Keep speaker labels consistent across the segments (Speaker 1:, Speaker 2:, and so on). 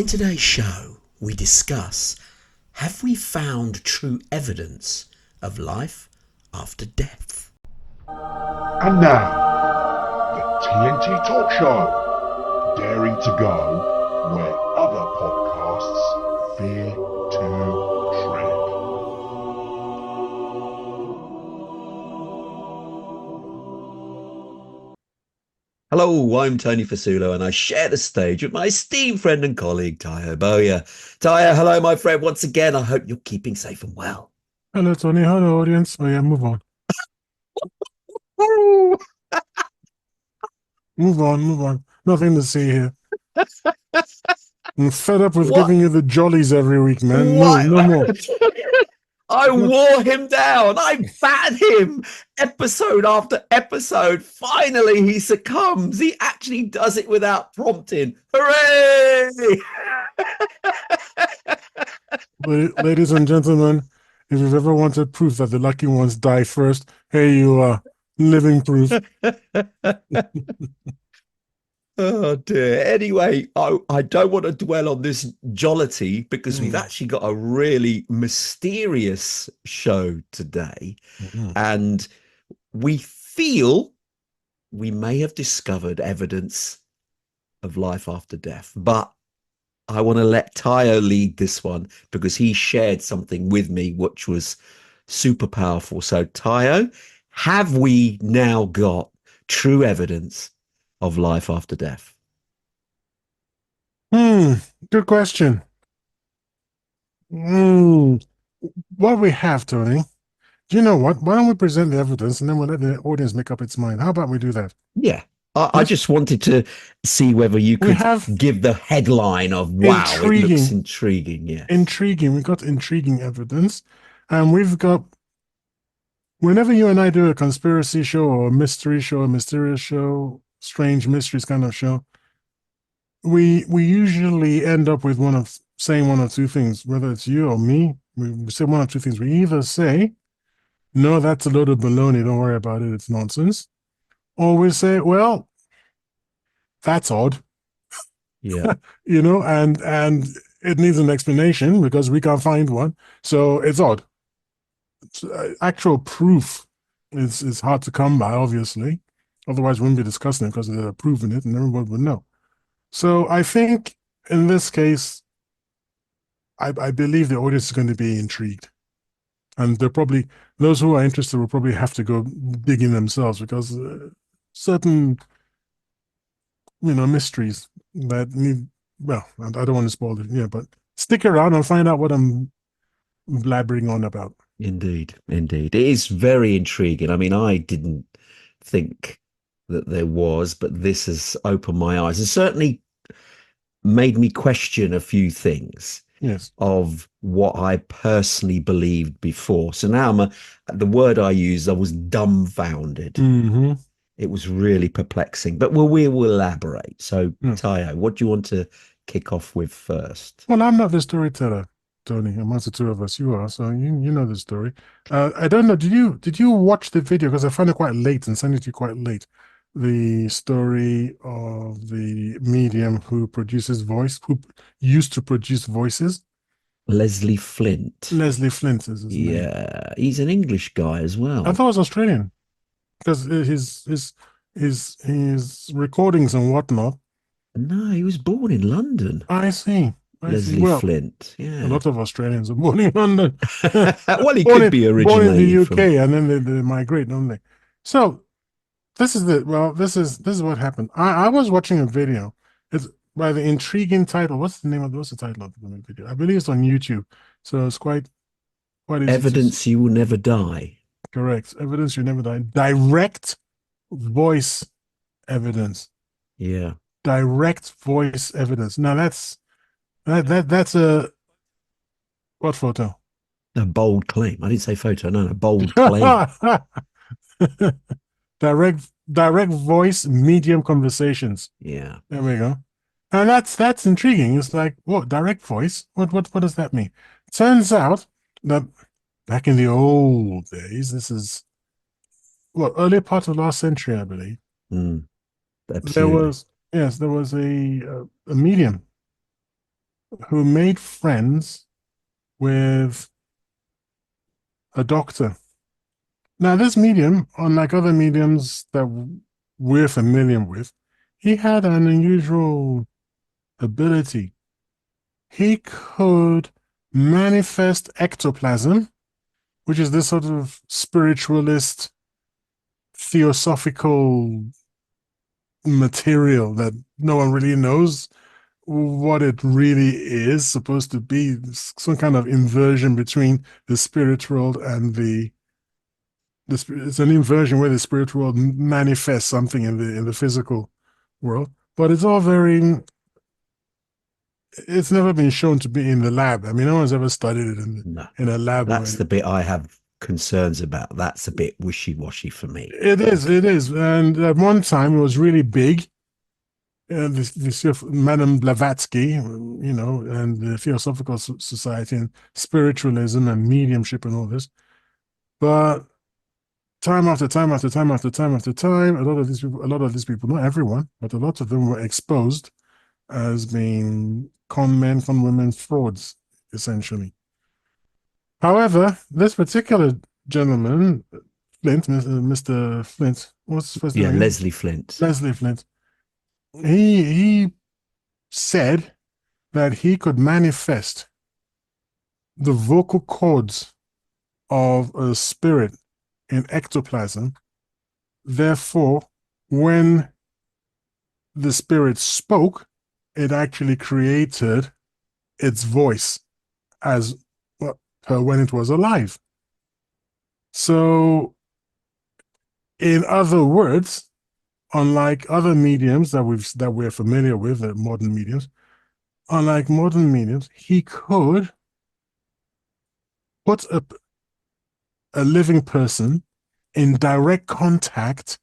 Speaker 1: In today's show, we discuss, have we found true evidence of life after death?
Speaker 2: And now, the TNT Talk Show, daring to go where other podcasts fear to tread.
Speaker 1: Hello, I'm Tony Fasulo, and I share the stage with my esteemed friend and colleague, Tayo Boya. Tayo, hello, my friend, once again. I hope you're keeping safe and well.
Speaker 3: Hello, Tony. Hello, audience. Oh, yeah, move on. Move on. Nothing to see here. I'm fed up with giving you the jollies every week, man.
Speaker 1: What?
Speaker 3: No more.
Speaker 1: I wore him down. I battered him episode after episode. Finally, he succumbs. He actually does it without prompting. Hooray!
Speaker 3: Ladies and gentlemen, if you've ever wanted proof that the lucky ones die first, here you are. Living proof.
Speaker 1: Oh dear. Anyway, I don't want to dwell on this jollity because we've actually got a really mysterious show today. And we feel we may have discovered evidence of life after death. But I want to let Tayo lead this one because he shared something with me which was super powerful. So Tayo, have we now got true evidence of life after death?
Speaker 3: Good question. What we have, Tony, do you know what? Why don't we present the evidence and then we'll let the audience make up its mind? How about we do that?
Speaker 1: Yeah. I just wanted to see whether you could give the headline of, wow, it looks intriguing. Yeah.
Speaker 3: Intriguing. We got intriguing evidence. And we've got, whenever you and I do a conspiracy show or a mystery show, a mysterious show, strange mysteries kind of show, we usually end up with saying one or two things, whether it's you or me. We say one or two things. We either say, no, that's a load of baloney, don't worry about it, it's nonsense. Or we say, well, that's odd.
Speaker 1: Yeah.
Speaker 3: And it needs an explanation because we can't find one. So it's odd. Actual proof is hard to come by, obviously. Otherwise, we wouldn't be discussing it because they're proving it and everyone would know. So I think in this case, I believe the audience is going to be intrigued. And those who are interested will probably have to go digging themselves because certain, mysteries that need, well, I don't want to spoil it, but stick around and find out what I'm blabbering on about.
Speaker 1: Indeed. It is very intriguing. I mean, I didn't think that there was, but this has opened my eyes and certainly made me question a few things.
Speaker 3: Yes.
Speaker 1: Of what I personally believed before. So now the word I used, I was dumbfounded.
Speaker 3: Mm-hmm.
Speaker 1: It was really perplexing, but we will elaborate. So Tayo, what do you want to kick off with first?
Speaker 3: Well, I'm not the storyteller, Tony. Amongst the two of us, you are. So you know the story. I don't know. Did you watch the video? Because I found it quite late and sent it to you quite late. The story of the medium who used to produce voices.
Speaker 1: Leslie Flint.
Speaker 3: Leslie Flint is his name.
Speaker 1: Yeah, he's an English guy as well.
Speaker 3: I thought it was Australian because his recordings and whatnot.
Speaker 1: No, he was born in London.
Speaker 3: I see.
Speaker 1: Leslie Flint. Yeah,
Speaker 3: a lot of Australians are born in London.
Speaker 1: Well, he could be originated
Speaker 3: born in the UK, and then they migrate, don't they? So this is what happened. I was watching a video. It's by the intriguing title. What's the title of the video? I believe it's on YouTube. So it's quite easy.
Speaker 1: Evidence You Will Never Die.
Speaker 3: Correct. Evidence You Never Die. Direct voice evidence.
Speaker 1: Yeah.
Speaker 3: Direct voice evidence. Now that's a what photo?
Speaker 1: A bold claim. I didn't say photo. No, a bold claim.
Speaker 3: Direct voice medium conversations.
Speaker 1: Yeah.
Speaker 3: There we go. And that's intriguing. It's like, what, direct voice? What does that mean? Turns out that back in the old days, this is earlier part of last century, I believe.
Speaker 1: Absolutely.
Speaker 3: There was a medium who made friends with a doctor. Now, this medium, unlike other mediums that we're familiar with, he had an unusual ability. He could manifest ectoplasm, which is this sort of spiritualist, theosophical material that no one really knows what it really is supposed to be. Some kind of inversion between the spirit world and it's an inversion where the spirit world manifests something in the physical world. But it's all very, it's never been shown to be in the lab. I mean, no one's ever studied it
Speaker 1: No,
Speaker 3: in a lab or
Speaker 1: that's the
Speaker 3: anything.
Speaker 1: bit I have concerns about. That's a bit wishy-washy for me.
Speaker 3: It is. And at one time it was really big. Madame Blavatsky, and the Theosophical Society and spiritualism and mediumship and all this. But time after time after time after time after time, a lot of these people, not everyone, but a lot of them were exposed as being con men, con women, frauds, essentially. However, this particular gentleman, Flint, Mr. Flint, what's his first name
Speaker 1: Yeah,
Speaker 3: again?
Speaker 1: Leslie Flint.
Speaker 3: Leslie Flint. He said that he could manifest the vocal cords of a spirit in ectoplasm. Therefore, when the spirit spoke, it actually created its voice as when it was alive. So, in other words, unlike other mediums that we're familiar with, the modern mediums, unlike modern mediums, he could put a living person in direct contact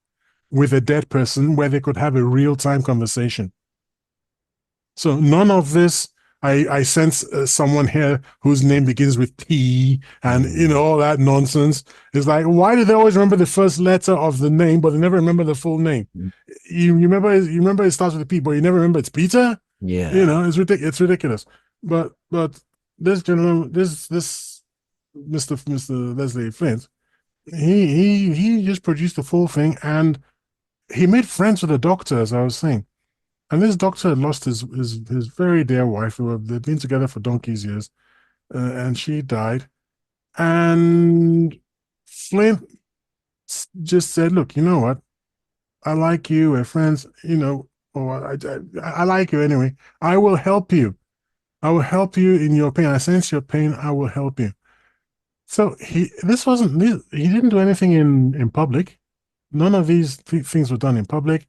Speaker 3: with a dead person where they could have a real-time conversation. So none of this, I sense someone here whose name begins with P and, all that nonsense. It's like, why do they always remember the first letter of the name, but they never remember the full name? You remember it starts with a P, but you never remember it's Peter?
Speaker 1: Yeah.
Speaker 3: It's ridiculous. But this gentleman, this Mr. Leslie Flint, he just produced the full thing, and he made friends with the doctor, as I was saying. And this doctor had lost his very dear wife. They'd been together for donkey's years, and she died. And Flint just said, "Look, you know what? I like you. We're friends. Or I like you anyway. I will help you. I will help you in your pain. I sense your pain. I will help you." So he didn't do anything in public. None of these things were done in public.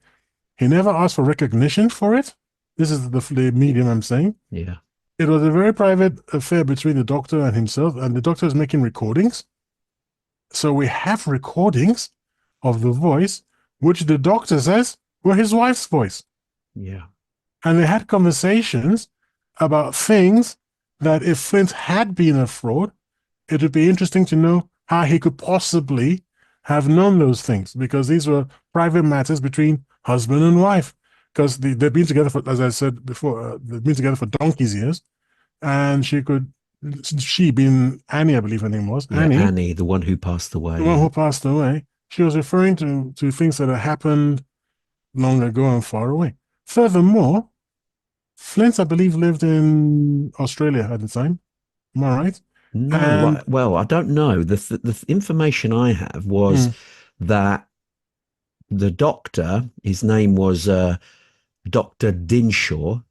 Speaker 3: He never asked for recognition for it. This is the medium I'm saying.
Speaker 1: Yeah.
Speaker 3: It was a very private affair between the doctor and himself, and the doctor is making recordings. So we have recordings of the voice, which the doctor says were his wife's voice.
Speaker 1: Yeah.
Speaker 3: And they had conversations about things that if Flint had been a fraud, it would be interesting to know how he could possibly have known those things, because these were private matters between husband and wife. Because they've been together for, as I said before, they've been together for donkey's years. And she being Annie, I believe her name was,
Speaker 1: Yeah, Annie, the one who passed away.
Speaker 3: The one who passed away, she was referring to things that had happened long ago and far away. Furthermore, Flint, I believe, lived in Australia at the time. Am I right?
Speaker 1: No, well, I don't know. The information I have was that the doctor, his name was Dr. Dinshaw,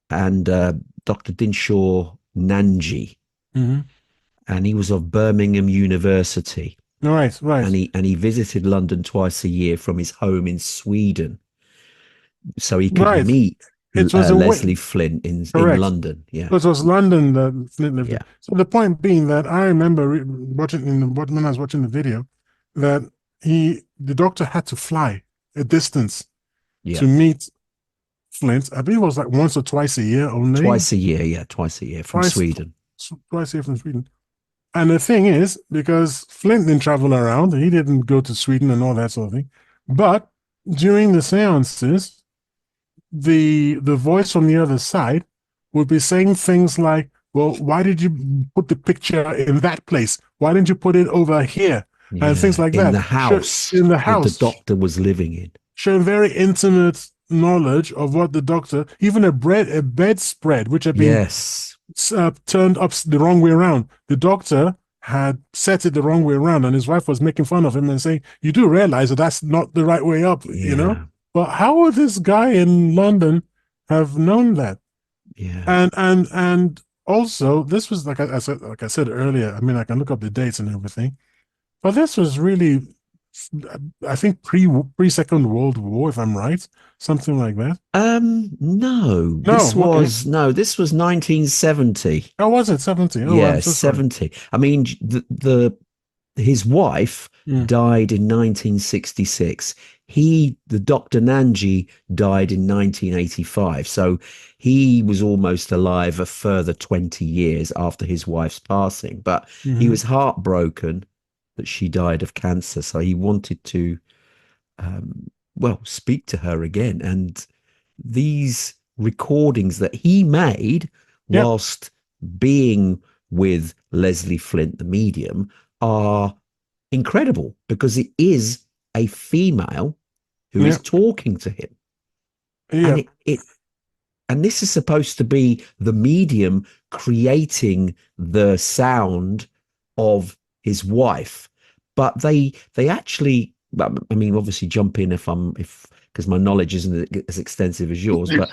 Speaker 1: and Dr. Dinshaw Nanji, and he was of Birmingham University.
Speaker 3: Right.
Speaker 1: And he visited London twice a year from his home in Sweden, so he could meet Leslie Flint in London. Yeah,
Speaker 3: it was London that Flint lived in. So the point being that I remember when I was watching the video, that the doctor had to fly a distance to meet Flint. I believe it was like once or twice a year only.
Speaker 1: Twice a year from Sweden.
Speaker 3: Twice a year from Sweden. And the thing is, because Flint didn't travel around, he didn't go to Sweden and all that sort of thing. But during the seances, the voice from the other side would be saying things like, well, why did you put the picture in that place? Why didn't you put it over here? And things
Speaker 1: Yeah,
Speaker 3: like
Speaker 1: in
Speaker 3: that.
Speaker 1: the house
Speaker 3: In the
Speaker 1: that the
Speaker 3: house,
Speaker 1: doctor was living in.
Speaker 3: showing very intimate knowledge of what the doctor, even a bedspread, which had been
Speaker 1: Yes.
Speaker 3: turned up the wrong way around. The doctor had set it the wrong way around, and his wife was making fun of him and saying, "You do realize that that's not the right way up, you know?"
Speaker 1: Yeah.
Speaker 3: But how would this guy in London have known that?
Speaker 1: Yeah.
Speaker 3: And also, this was like I said earlier. I mean, I can look up the dates and everything, but this was really, I think, pre Second World War, if I'm right, something like that.
Speaker 1: No,
Speaker 3: No, okay.
Speaker 1: this was 1970.
Speaker 3: How was it? 70. Oh,
Speaker 1: Yeah,
Speaker 3: I'm so sorry.
Speaker 1: 70. I mean, the his wife
Speaker 3: Mm.
Speaker 1: died in 1966. The Dr. Nanji died in 1985. So he was almost alive a further 20 years after his wife's passing. But he
Speaker 3: Hmm.
Speaker 1: was heartbroken that she died of cancer. So he wanted to, speak to her again. And these recordings that he made
Speaker 3: Yep.
Speaker 1: whilst being with Leslie Flint, the medium, are incredible because it is a female who is
Speaker 3: Yep.
Speaker 1: talking to him. And
Speaker 3: Yep.
Speaker 1: and this is supposed to be the medium creating the sound of his wife. But they actually, I mean, obviously jump in if because my knowledge isn't as extensive as yours, but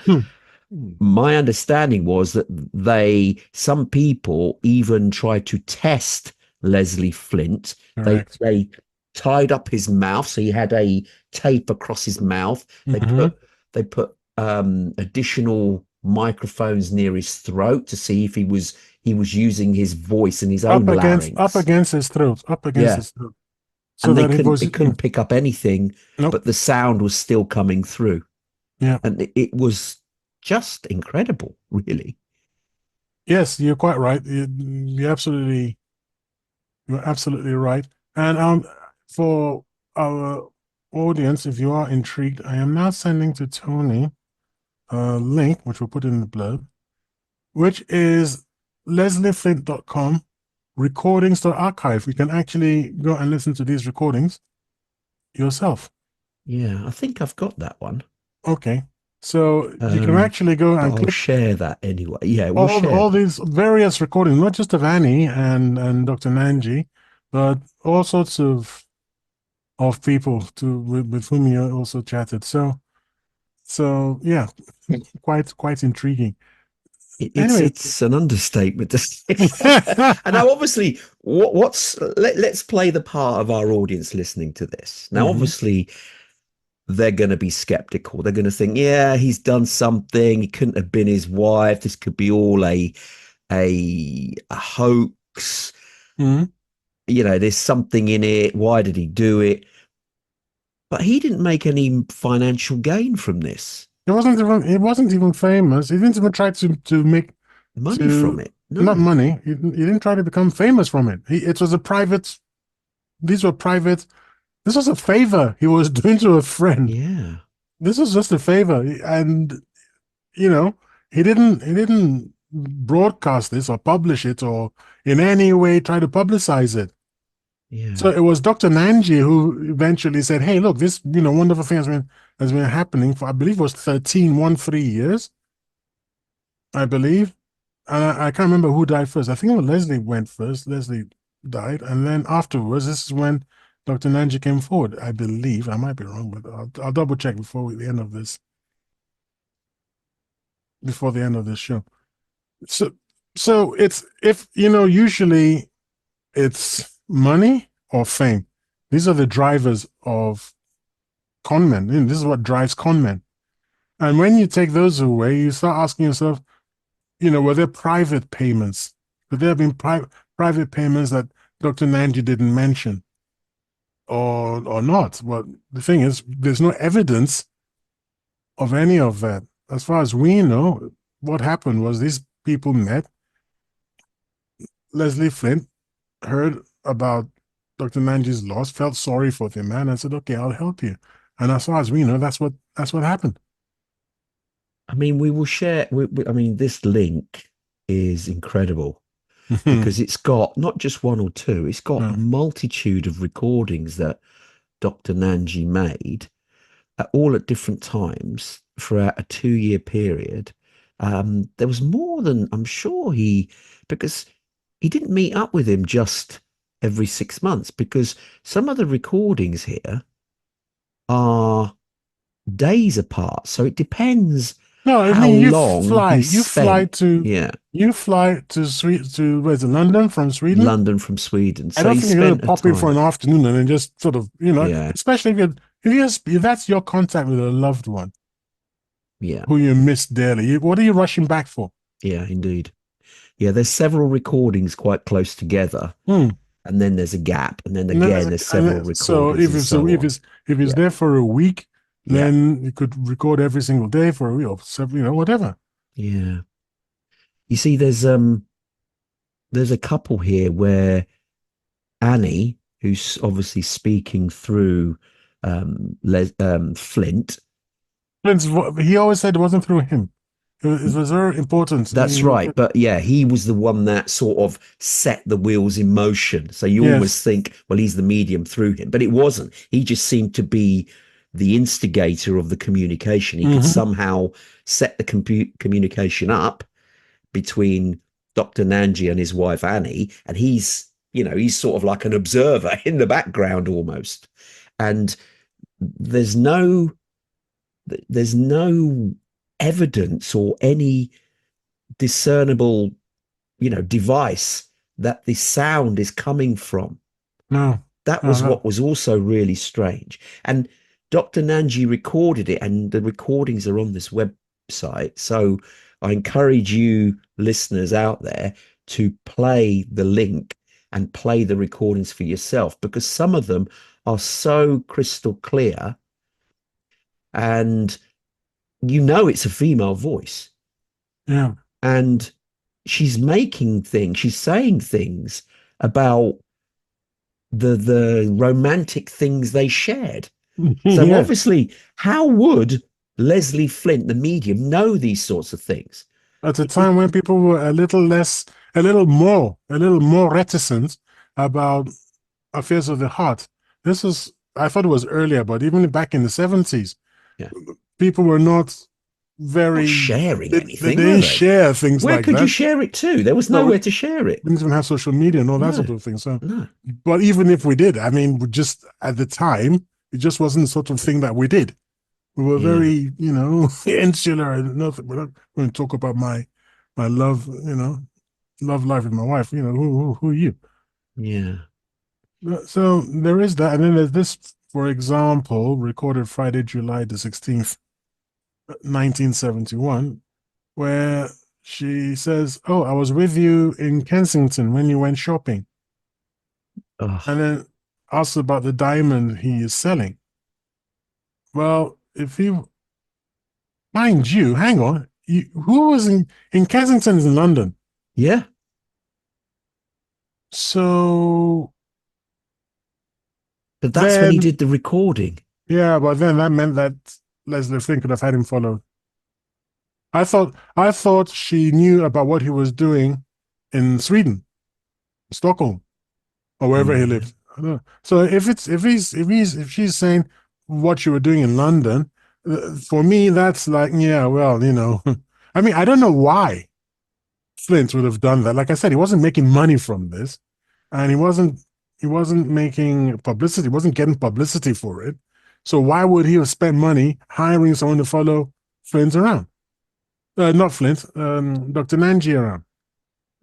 Speaker 1: my understanding was that some people even tried to test Leslie Flint.
Speaker 3: Correct.
Speaker 1: They tied up his mouth, so he had a tape across his mouth. They
Speaker 3: Hmm.
Speaker 1: put they put additional microphones near his throat to see if he was using his voice and his own
Speaker 3: Up
Speaker 1: larynx.
Speaker 3: against his throat, up against
Speaker 1: Yeah,
Speaker 3: his throat, so
Speaker 1: and
Speaker 3: that it was,
Speaker 1: they couldn't pick up anything,
Speaker 3: nope.
Speaker 1: but the sound was still coming through,
Speaker 3: Yeah.
Speaker 1: and it was just incredible, really.
Speaker 3: Yes, you're quite right. You're absolutely right. And for our audience, if you are intrigued, I am now sending to Tony a link, which we'll put in the blurb, which is leslieflint.com recordings to archive. You can actually go and listen to these recordings yourself.
Speaker 1: Yeah, I think I've got that one.
Speaker 3: Okay. So you can
Speaker 1: Um,
Speaker 3: actually go
Speaker 1: but
Speaker 3: and
Speaker 1: I'll
Speaker 3: click
Speaker 1: share that anyway. Yeah, we'll share
Speaker 3: all
Speaker 1: that.
Speaker 3: these various recordings, not just of Annie and Dr. Nanji, but all sorts of people with whom you also chatted. So yeah, quite intriguing. Anyway,
Speaker 1: It's an understatement to say. And now, obviously, let's play the part of our audience listening to this. Now,
Speaker 3: hmm
Speaker 1: obviously, they're going to be skeptical. They're going to think, yeah, he's done something. He couldn't have been his wife. This could be all a hoax.
Speaker 3: hmm
Speaker 1: You know, there's something in it. Why did he do it? But he didn't make any financial gain from this.
Speaker 3: It wasn't even famous. He didn't even try to make
Speaker 1: Money from
Speaker 3: to
Speaker 1: it.
Speaker 3: not
Speaker 1: No.
Speaker 3: money. He didn't try to become famous from it. It was a private. These were private. This was a favor he was doing to a friend.
Speaker 1: Yeah.
Speaker 3: This was just a favor, and you know, he didn't broadcast this or publish it or in any way try to publicize it. So
Speaker 1: Yeah.
Speaker 3: it was Dr. Nanji who eventually said, "Hey, look, this wonderful thing has been happening for, I believe it was 13 years, I believe." And I can't remember who died first. I think it was Leslie went first. Leslie died, and then afterwards, this is when Dr. Nanji came forward. I believe I might be wrong, but I'll double check the end of this before the end of this show. So it's, if usually it's money or fame. These are the drivers of conmen. This is what drives conmen. And when you take those away, you start asking yourself, were there private payments? Could there have been private payments that Dr. Nanji didn't mention, or not? Well, the thing is, there's no evidence of any of that. As far as we know, what happened was these people met. Leslie Flint heard about Dr. Nanji's loss, felt sorry for the man, and said, "Okay, I'll help you." And as far as we know, that's what happened.
Speaker 1: I mean, we will share. I mean, this link is incredible
Speaker 3: Hmm.
Speaker 1: because it's got not just one or two, it's got a
Speaker 3: Yeah.
Speaker 1: multitude of recordings that Dr. Nanji made all at different times throughout a 2 year period. There was more than I'm sure because he didn't meet up with him just every 6 months, because some of the recordings here are days apart. So it depends
Speaker 3: No, I
Speaker 1: how
Speaker 3: mean
Speaker 1: long he spent.
Speaker 3: to
Speaker 1: Yeah,
Speaker 3: Where's it, London from Sweden?
Speaker 1: London from Sweden.
Speaker 3: I
Speaker 1: So
Speaker 3: don't
Speaker 1: he
Speaker 3: think you're going
Speaker 1: spent
Speaker 3: to
Speaker 1: a
Speaker 3: pop in for
Speaker 1: time.
Speaker 3: an afternoon and then just sort of,
Speaker 1: Yeah,
Speaker 3: especially if that's your contact with a loved one
Speaker 1: yeah,
Speaker 3: who you miss dearly. What are you rushing back for?
Speaker 1: yeah, indeed. Yeah, there's several recordings quite close together,
Speaker 3: Hmm.
Speaker 1: and then there's a gap, and then
Speaker 3: And then
Speaker 1: again there's several
Speaker 3: so
Speaker 1: recordings, and so on.
Speaker 3: if he's
Speaker 1: Yeah,
Speaker 3: there for a week,
Speaker 1: yeah,
Speaker 3: then you could record every single day for a week or several, whatever.
Speaker 1: yeah. You see, there's a couple here where Annie, who's obviously speaking through Flint.
Speaker 3: He always said it wasn't through him. It was very important.
Speaker 1: That's right. But yeah, he was the one that sort of set the wheels in motion. So you
Speaker 3: Yes.
Speaker 1: almost think, well, he's the medium through him, but it wasn't. He just seemed to be the instigator of the communication. He could
Speaker 3: Hmm.
Speaker 1: somehow set the communication up between Dr. Nanji and his wife Annie, and he's sort of like an observer in the background almost. And there's no there's no evidence or any discernible, device that the sound is coming from.
Speaker 3: No,
Speaker 1: That
Speaker 3: no,
Speaker 1: was
Speaker 3: no.
Speaker 1: what was also really strange. And Dr. Nanji recorded it, and the recordings are on this website. So I encourage you, listeners out there, to play the link and play the recordings for yourself, because some of them are so crystal clear, and it's a female voice.
Speaker 3: Yeah.
Speaker 1: And she's saying things about the romantic things they shared. So
Speaker 3: Yeah.
Speaker 1: obviously, how would Leslie Flint, the medium, know these sorts of things?
Speaker 3: At a
Speaker 1: It,
Speaker 3: time when people were a little more reticent about affairs of the heart. I thought it was earlier, but even back in the 70s,
Speaker 1: yeah,
Speaker 3: people were not
Speaker 1: not
Speaker 3: very,
Speaker 1: sharing
Speaker 3: they
Speaker 1: anything, were
Speaker 3: didn't
Speaker 1: they?
Speaker 3: share things
Speaker 1: Where
Speaker 3: like
Speaker 1: could you
Speaker 3: that.
Speaker 1: share it to? There was
Speaker 3: No, we
Speaker 1: nowhere to share it.
Speaker 3: didn't even have social media and all that
Speaker 1: No,
Speaker 3: sort of thing. So,
Speaker 1: no.
Speaker 3: but even if we did, I mean, we just at the time, it just wasn't the sort of thing that we did. We were
Speaker 1: Yeah,
Speaker 3: very, insular and nothing. We're not going to talk about my love, love life with my wife. Who are you?
Speaker 1: yeah.
Speaker 3: So there is that, and then there's this, for example, recorded Friday, July the 16th, 1971, where she says, "Oh, I was with you in Kensington when you went shopping," and
Speaker 1: Oh,
Speaker 3: then asks about the diamond he is selling. Well, if you mind you, hang on, who was in Kensington is in London,
Speaker 1: yeah.
Speaker 3: so
Speaker 1: But that's when he
Speaker 3: then
Speaker 1: did the recording.
Speaker 3: yeah, but then that meant that Leslie Flynn could have had him followed. I thought she knew about what he was doing in Sweden, Stockholm, or wherever he
Speaker 1: Yeah,
Speaker 3: lived. I don't know. So if she's saying what you were doing in London, for me that's like, yeah, well, I mean, I don't know why Flint would have done that. Like I said, he wasn't making money from this, and he wasn't making publicity, he wasn't getting publicity for it. So why would he have spent money hiring someone to follow Flint around? Not Flint, Dr. Nanji around.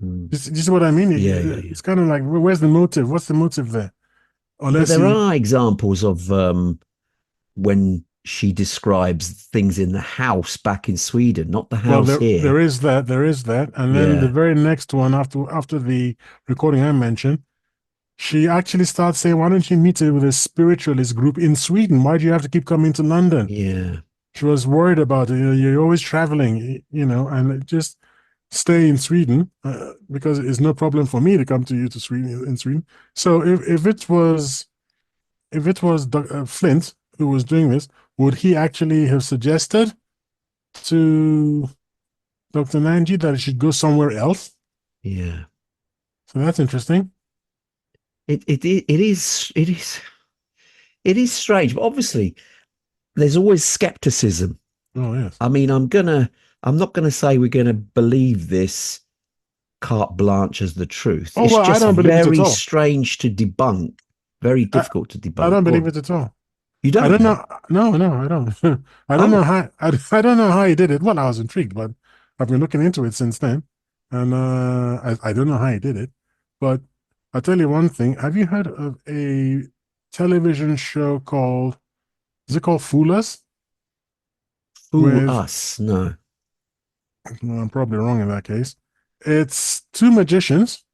Speaker 1: mm.
Speaker 3: You see what I mean?
Speaker 1: Yeah, yeah, yeah.
Speaker 3: It's kind of like, where's the motive? What's the motive there?
Speaker 1: But
Speaker 3: Unless
Speaker 1: there
Speaker 3: he,
Speaker 1: are examples of when she describes things in the house back in Sweden, not the
Speaker 3: well,
Speaker 1: house here.
Speaker 3: there is that, and then the
Speaker 1: Yeah,
Speaker 3: very next one after the recording I mentioned, she actually starts saying, "Why don't you meet with a spiritualist group in Sweden? Why do you have to keep coming to London?"
Speaker 1: yeah,
Speaker 3: She was worried about it. You're always traveling, and just stay in Sweden because it's no problem for me to come to you to Sweden in Sweden. So if it was Flint who was doing this, would he actually have suggested to Dr. Nanji that he should go somewhere else.
Speaker 1: Yeah.
Speaker 3: So that's interesting.
Speaker 1: It is strange, but obviously there's always skepticism.
Speaker 3: Oh, yes.
Speaker 1: I mean, I'm not gonna say we're gonna believe this carte blanche as the truth.
Speaker 3: Oh,
Speaker 1: It's
Speaker 3: well, I
Speaker 1: just
Speaker 3: don't believe it at
Speaker 1: very
Speaker 3: all.
Speaker 1: strange to debunk, very
Speaker 3: I,
Speaker 1: difficult to
Speaker 3: I
Speaker 1: debunk.
Speaker 3: don't
Speaker 1: Go
Speaker 3: believe
Speaker 1: on.
Speaker 3: it at all.
Speaker 1: You
Speaker 3: I don't
Speaker 1: don't?
Speaker 3: know. No, no, I don't. I don't know
Speaker 1: Oh,
Speaker 3: how. I don't know how he did it. Well, I was intrigued, but I've been looking into it since then, and I don't know how he did it. But I'll tell you one thing. Have you heard of a television show called? Is it called Fool Us?
Speaker 1: fool
Speaker 3: With
Speaker 1: us. No.
Speaker 3: well, I'm probably wrong in that case. It's two magicians,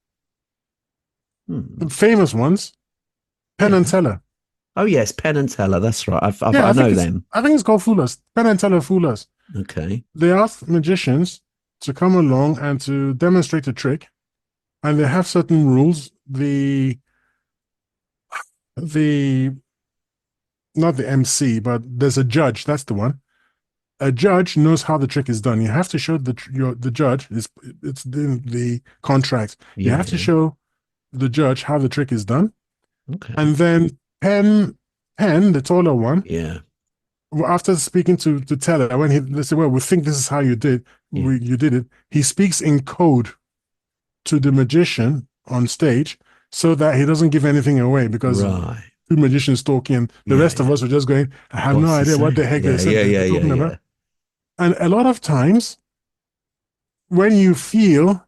Speaker 3: the
Speaker 1: Hmm.
Speaker 3: famous ones, Penn and
Speaker 1: Yeah.
Speaker 3: Teller.
Speaker 1: Oh yes, Penn and Teller. That's right.
Speaker 3: Yeah,
Speaker 1: I know them.
Speaker 3: I think it's called Fool Us. Penn and Teller Fool Us.
Speaker 1: Okay.
Speaker 3: They ask magicians to come along and to demonstrate a trick, and they have certain rules. The not the MC, but there's a judge. That's the one. A judge knows how the trick is done. You have to show the judge. It's in the contract. You
Speaker 1: Yeah.
Speaker 3: have to
Speaker 1: Yeah.
Speaker 3: show the judge how the trick is done,
Speaker 1: Okay.
Speaker 3: and then Penn, the taller one,
Speaker 1: Yeah.
Speaker 3: after speaking to Teller, when they say, "Well, we think this is how
Speaker 1: Yeah.
Speaker 3: you did it," he speaks in code to the magician on stage so that he doesn't give anything away because
Speaker 1: Right.
Speaker 3: two magicians talking. The
Speaker 1: Yeah.
Speaker 3: rest of
Speaker 1: Yeah.
Speaker 3: us were just going, I have no
Speaker 1: What's he
Speaker 3: idea what the
Speaker 1: saying?
Speaker 3: heck
Speaker 1: Yeah. Yeah.
Speaker 3: they're
Speaker 1: Yeah. Yeah.
Speaker 3: talking about.
Speaker 1: Yeah.
Speaker 3: And a lot of times when you feel,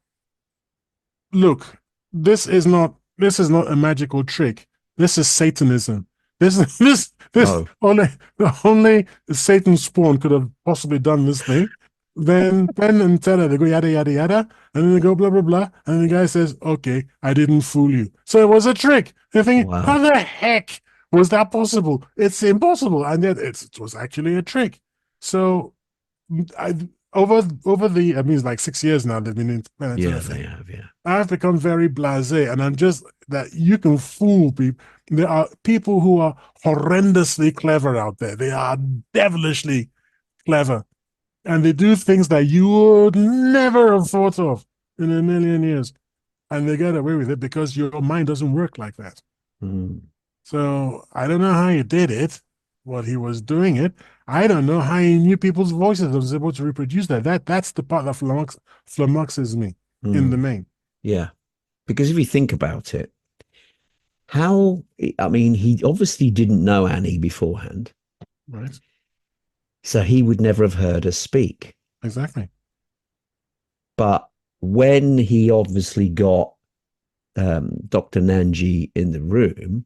Speaker 3: look, this is not a magical trick. This is Satanism. This
Speaker 1: Oh.
Speaker 3: only Satan spawn could have possibly done this thing. Then Penn and Teller, they go yada yada yada, and then they go blah blah blah, and the guy says, "Okay, I didn't fool you." So it was a trick. They're thinking, how
Speaker 1: Wow.
Speaker 3: the heck was that possible? It's impossible, and yet it was actually a trick. So I over the I mean it's like 6 years now they've been in Penn and
Speaker 1: Yeah.
Speaker 3: Teller
Speaker 1: They
Speaker 3: thing.
Speaker 1: have. Yeah.
Speaker 3: I've become very blasé, and I'm just that you can fool people. There are people who are horrendously clever out there. They are devilishly clever, and they do things that you would never have thought of in a million years, and they get away with it because your mind doesn't work like that.
Speaker 1: Mm.
Speaker 3: So I don't know how he did it, what he was doing it. I don't know how he knew people's voices and was able to reproduce that. That's the part that flummoxes me in the
Speaker 1: Mm.
Speaker 3: main.
Speaker 1: Yeah. Because if you think about it, how, I mean, he obviously didn't know Annie beforehand,
Speaker 3: Right?
Speaker 1: so he would never have heard her speak.
Speaker 3: Exactly.
Speaker 1: But when he obviously got Dr. Nanji in the room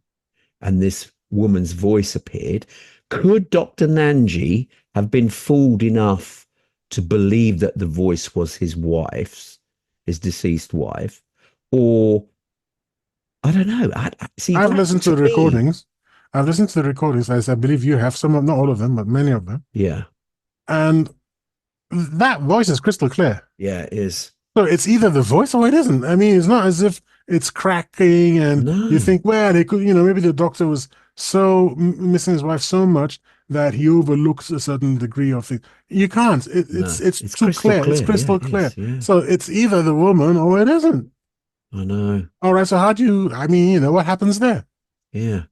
Speaker 1: and this woman's voice appeared, could Dr. Nanji have been fooled enough to believe that the voice was his wife's, his deceased wife? Or I don't know. See
Speaker 3: I've
Speaker 1: that
Speaker 3: listened to
Speaker 1: to
Speaker 3: the
Speaker 1: me.
Speaker 3: recordings. I've listened to the recordings, as I believe you have some of, not all of them, but many of them.
Speaker 1: Yeah.
Speaker 3: And that voice is crystal clear.
Speaker 1: Yeah, it is.
Speaker 3: So it's either the voice or it isn't. I mean, it's not as if it's cracking and you
Speaker 1: No,
Speaker 3: think, well, they could, maybe the doctor was so missing his wife so much that he overlooks a certain degree of things. You can't.
Speaker 1: no.
Speaker 3: It's
Speaker 1: It's
Speaker 3: too
Speaker 1: crystal
Speaker 3: clear. It's
Speaker 1: clear. Yeah,
Speaker 3: crystal
Speaker 1: it
Speaker 3: clear.
Speaker 1: is. Yeah.
Speaker 3: So it's either the woman or it isn't.
Speaker 1: I know.
Speaker 3: All right. So how do you? I mean, what happens there?
Speaker 1: Yeah.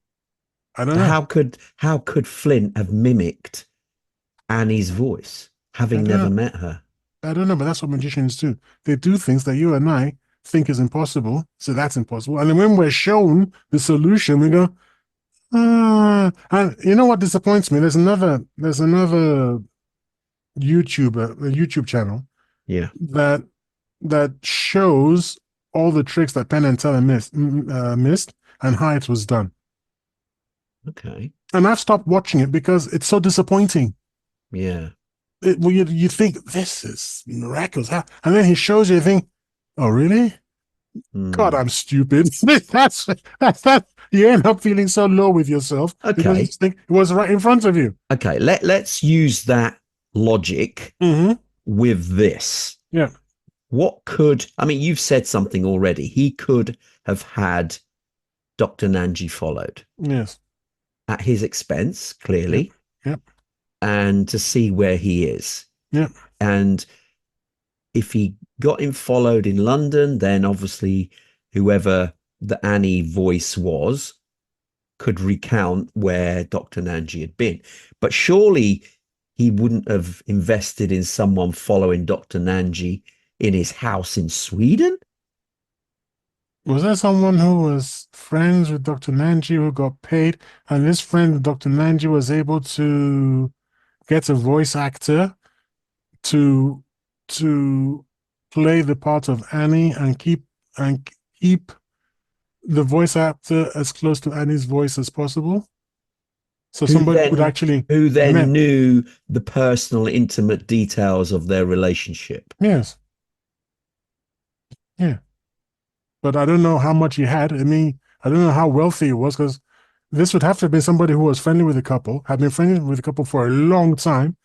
Speaker 3: I don't
Speaker 1: So
Speaker 3: know.
Speaker 1: how could Flint have mimicked Annie's voice,
Speaker 3: I
Speaker 1: having
Speaker 3: don't
Speaker 1: never
Speaker 3: know.
Speaker 1: met her?
Speaker 3: I don't know, but that's what magicians do. They do things that you and I think is impossible. So that's impossible. And then when we're shown the solution, we go, ah. And you know what disappoints me? There's another YouTuber, a YouTube channel
Speaker 1: Yeah.
Speaker 3: that shows all the tricks that Penn and Teller missed and how it was done.
Speaker 1: Okay.
Speaker 3: And I've stopped watching it because it's so disappointing.
Speaker 1: Yeah.
Speaker 3: Well, you think this is miraculous, and then he shows you, you think, oh really? God,
Speaker 1: Hmm.
Speaker 3: I'm stupid. That's that. You end up feeling so low with yourself because you
Speaker 1: Okay.
Speaker 3: just think it was right in front of you.
Speaker 1: Okay. Let's use that logic
Speaker 3: Mm-hmm.
Speaker 1: with this.
Speaker 3: Yeah.
Speaker 1: What could, I mean, you've said something already. He could have had Dr. Nanji followed
Speaker 3: Yes.
Speaker 1: at his expense,
Speaker 3: Yep.
Speaker 1: clearly,
Speaker 3: Yep.
Speaker 1: and to see where he is.
Speaker 3: Yeah.
Speaker 1: And if he got him followed in London, then obviously whoever the Annie voice was could recount where Dr. Nanji had been. But surely he wouldn't have invested in someone following Dr. Nanji in his house in Sweden.
Speaker 3: Was there someone who was friends with Dr. Nanji who got paid, and this friend of Dr. Nanji was able to get a voice actor to to play the part of Annie and keep the voice actor as close to Annie's voice as possible? So
Speaker 1: Who
Speaker 3: somebody could
Speaker 1: then
Speaker 3: actually
Speaker 1: who then
Speaker 3: met.
Speaker 1: knew the personal intimate details of their relationship?
Speaker 3: Yes, yeah. But I don't know how much he had. I mean, I don't know how wealthy he was because this would have to have been somebody who was friendly with the couple, had been friendly with the couple for a long time,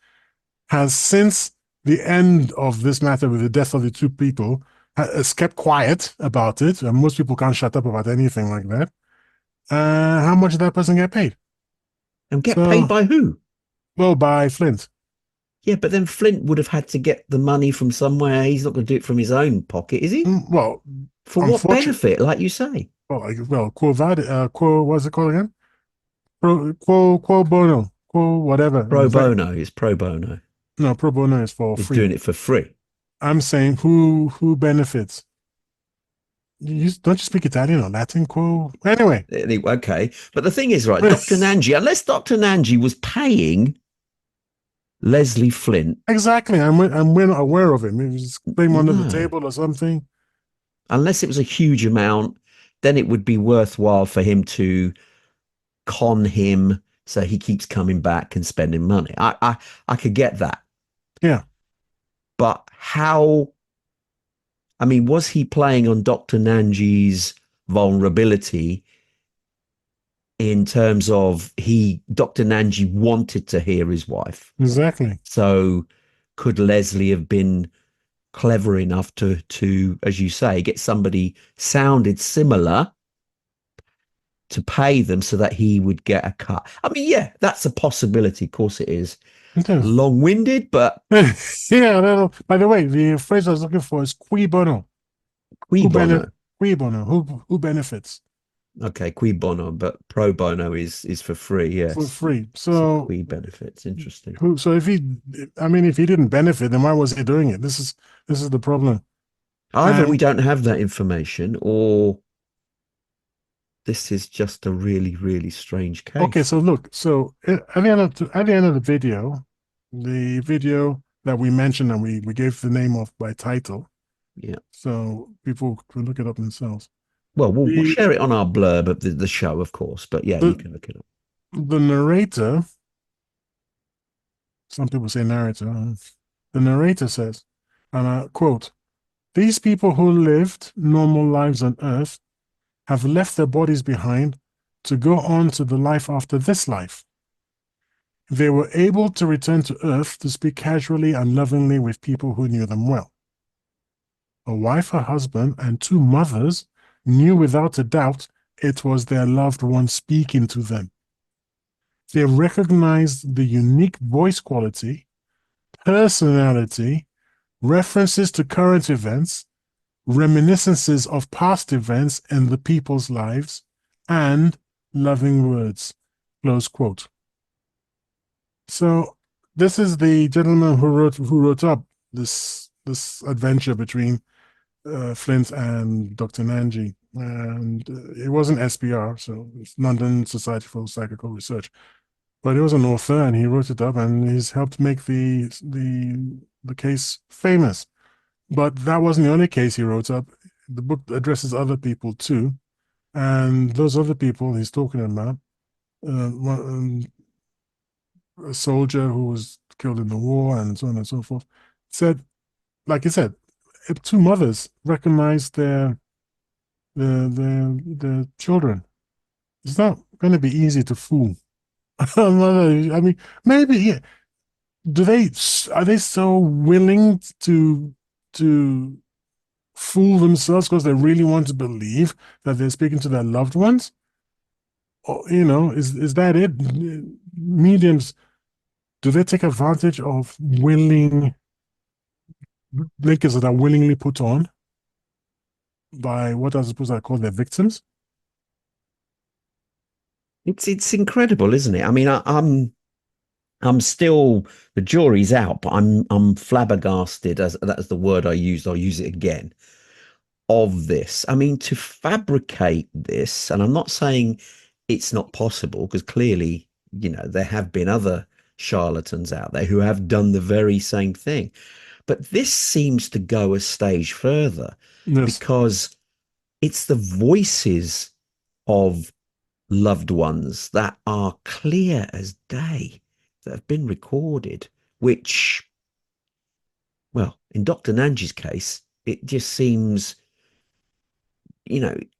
Speaker 3: has since the end of this matter with the death of the two people, has kept quiet about it. And most people can't shut up about anything like that. How much did that person get paid?
Speaker 1: And get paid
Speaker 3: So,
Speaker 1: by who?
Speaker 3: well, by Flint.
Speaker 1: Yeah, but then Flint would have had to get the money from somewhere. He's not going to do it from his own pocket, is he?
Speaker 3: Well,
Speaker 1: For what
Speaker 3: unfortunately,
Speaker 1: benefit, like you say?
Speaker 3: quo vadis, what's it called again? Quo bono, quo whatever.
Speaker 1: Pro bono is pro bono.
Speaker 3: No, pro bono is for
Speaker 1: Is
Speaker 3: free.
Speaker 1: doing it for free.
Speaker 3: I'm saying who benefits? Don't you speak Italian or Latin? Quo. Anyway,
Speaker 1: Anyway, okay. But the thing is, right, Dr.
Speaker 3: exactly.
Speaker 1: Nanji, unless Dr. Nanji was paying Leslie Flint,
Speaker 3: I'm well aware of him. Maybe just claim under the
Speaker 1: no,
Speaker 3: table or something.
Speaker 1: unless it was a huge amount, then it would be worthwhile for him to con him so he keeps coming back and spending money. I could get that.
Speaker 3: Yeah,
Speaker 1: But how, I mean, was he playing on Dr. Nanji's vulnerability in terms of Dr. Nanji wanted to hear his wife?
Speaker 3: exactly.
Speaker 1: So could Leslie have been clever enough to, as you say, get somebody sounded similar to pay them so that he would get a cut? I mean, yeah, that's a possibility. Of course it is.
Speaker 3: Yeah.
Speaker 1: Long-winded, but
Speaker 3: Yeah. By the way, the phrase I was looking for is qui bono.
Speaker 1: qui
Speaker 3: Who
Speaker 1: bono.
Speaker 3: benefit? Qui bono. Who benefits
Speaker 1: Okay, qui bono, but pro bono is for free.
Speaker 3: for
Speaker 1: Yes.
Speaker 3: free?
Speaker 1: So
Speaker 3: So
Speaker 1: qui benefits. Interesting.
Speaker 3: who? So if he, I mean, if he didn't benefit, then why was he doing it? This is the problem.
Speaker 1: Either we
Speaker 3: And
Speaker 1: don't have that information, or this is just a really, really strange
Speaker 3: okay,
Speaker 1: case.
Speaker 3: so look, so at the end of the video that we mentioned and we gave the name of by title,
Speaker 1: Yeah.
Speaker 3: so people can look it up themselves.
Speaker 1: Well, we'll
Speaker 3: The
Speaker 1: share it on our blurb of the show, of course. But yeah, you
Speaker 3: the
Speaker 1: can look it up.
Speaker 3: the narrator, some people say narrator, the narrator says, and I quote, "These people who lived normal lives on Earth have left their bodies behind to go on to the life after this life. They were able to return to Earth to speak casually and lovingly with people who knew them well. A wife, a husband, and two mothers knew without a doubt it was their loved one speaking to them. They recognized the unique voice quality, personality, references to current events, reminiscences of past events in the people's lives, and loving words." Close quote. So this is the gentleman who wrote up this adventure between Flint and Dr. Nanji, and it wasn't SPR, so it's London Society for Psychical Research, but he was an author and he wrote it up and he's helped make the case famous. But that wasn't the only case he wrote up. The book addresses other people too, and those other people he's talking about, a soldier who was killed in the war and so on and so forth, said, like he said, two mothers recognized their children. It's not going to be easy to fool a mother. I mean, maybe yeah. Are they so willing to fool themselves because they really want to believe that they're speaking to their loved ones? Or, is that it? Mediums do they take advantage of willing linkers that are willingly put on by what I suppose I call their victims?
Speaker 1: It's incredible, isn't it? I mean, I'm still the jury's out, but I'm flabbergasted as that's the word I used. I'll use it again of this. I mean, to fabricate this, and I'm not saying it's not possible because clearly, there have been other charlatans out there who have done the very same thing. But this seems to go a stage further
Speaker 3: Yes.
Speaker 1: because it's the voices of loved ones that are clear as day that have been recorded, which, well, in Dr. Nanji's case, it just seems,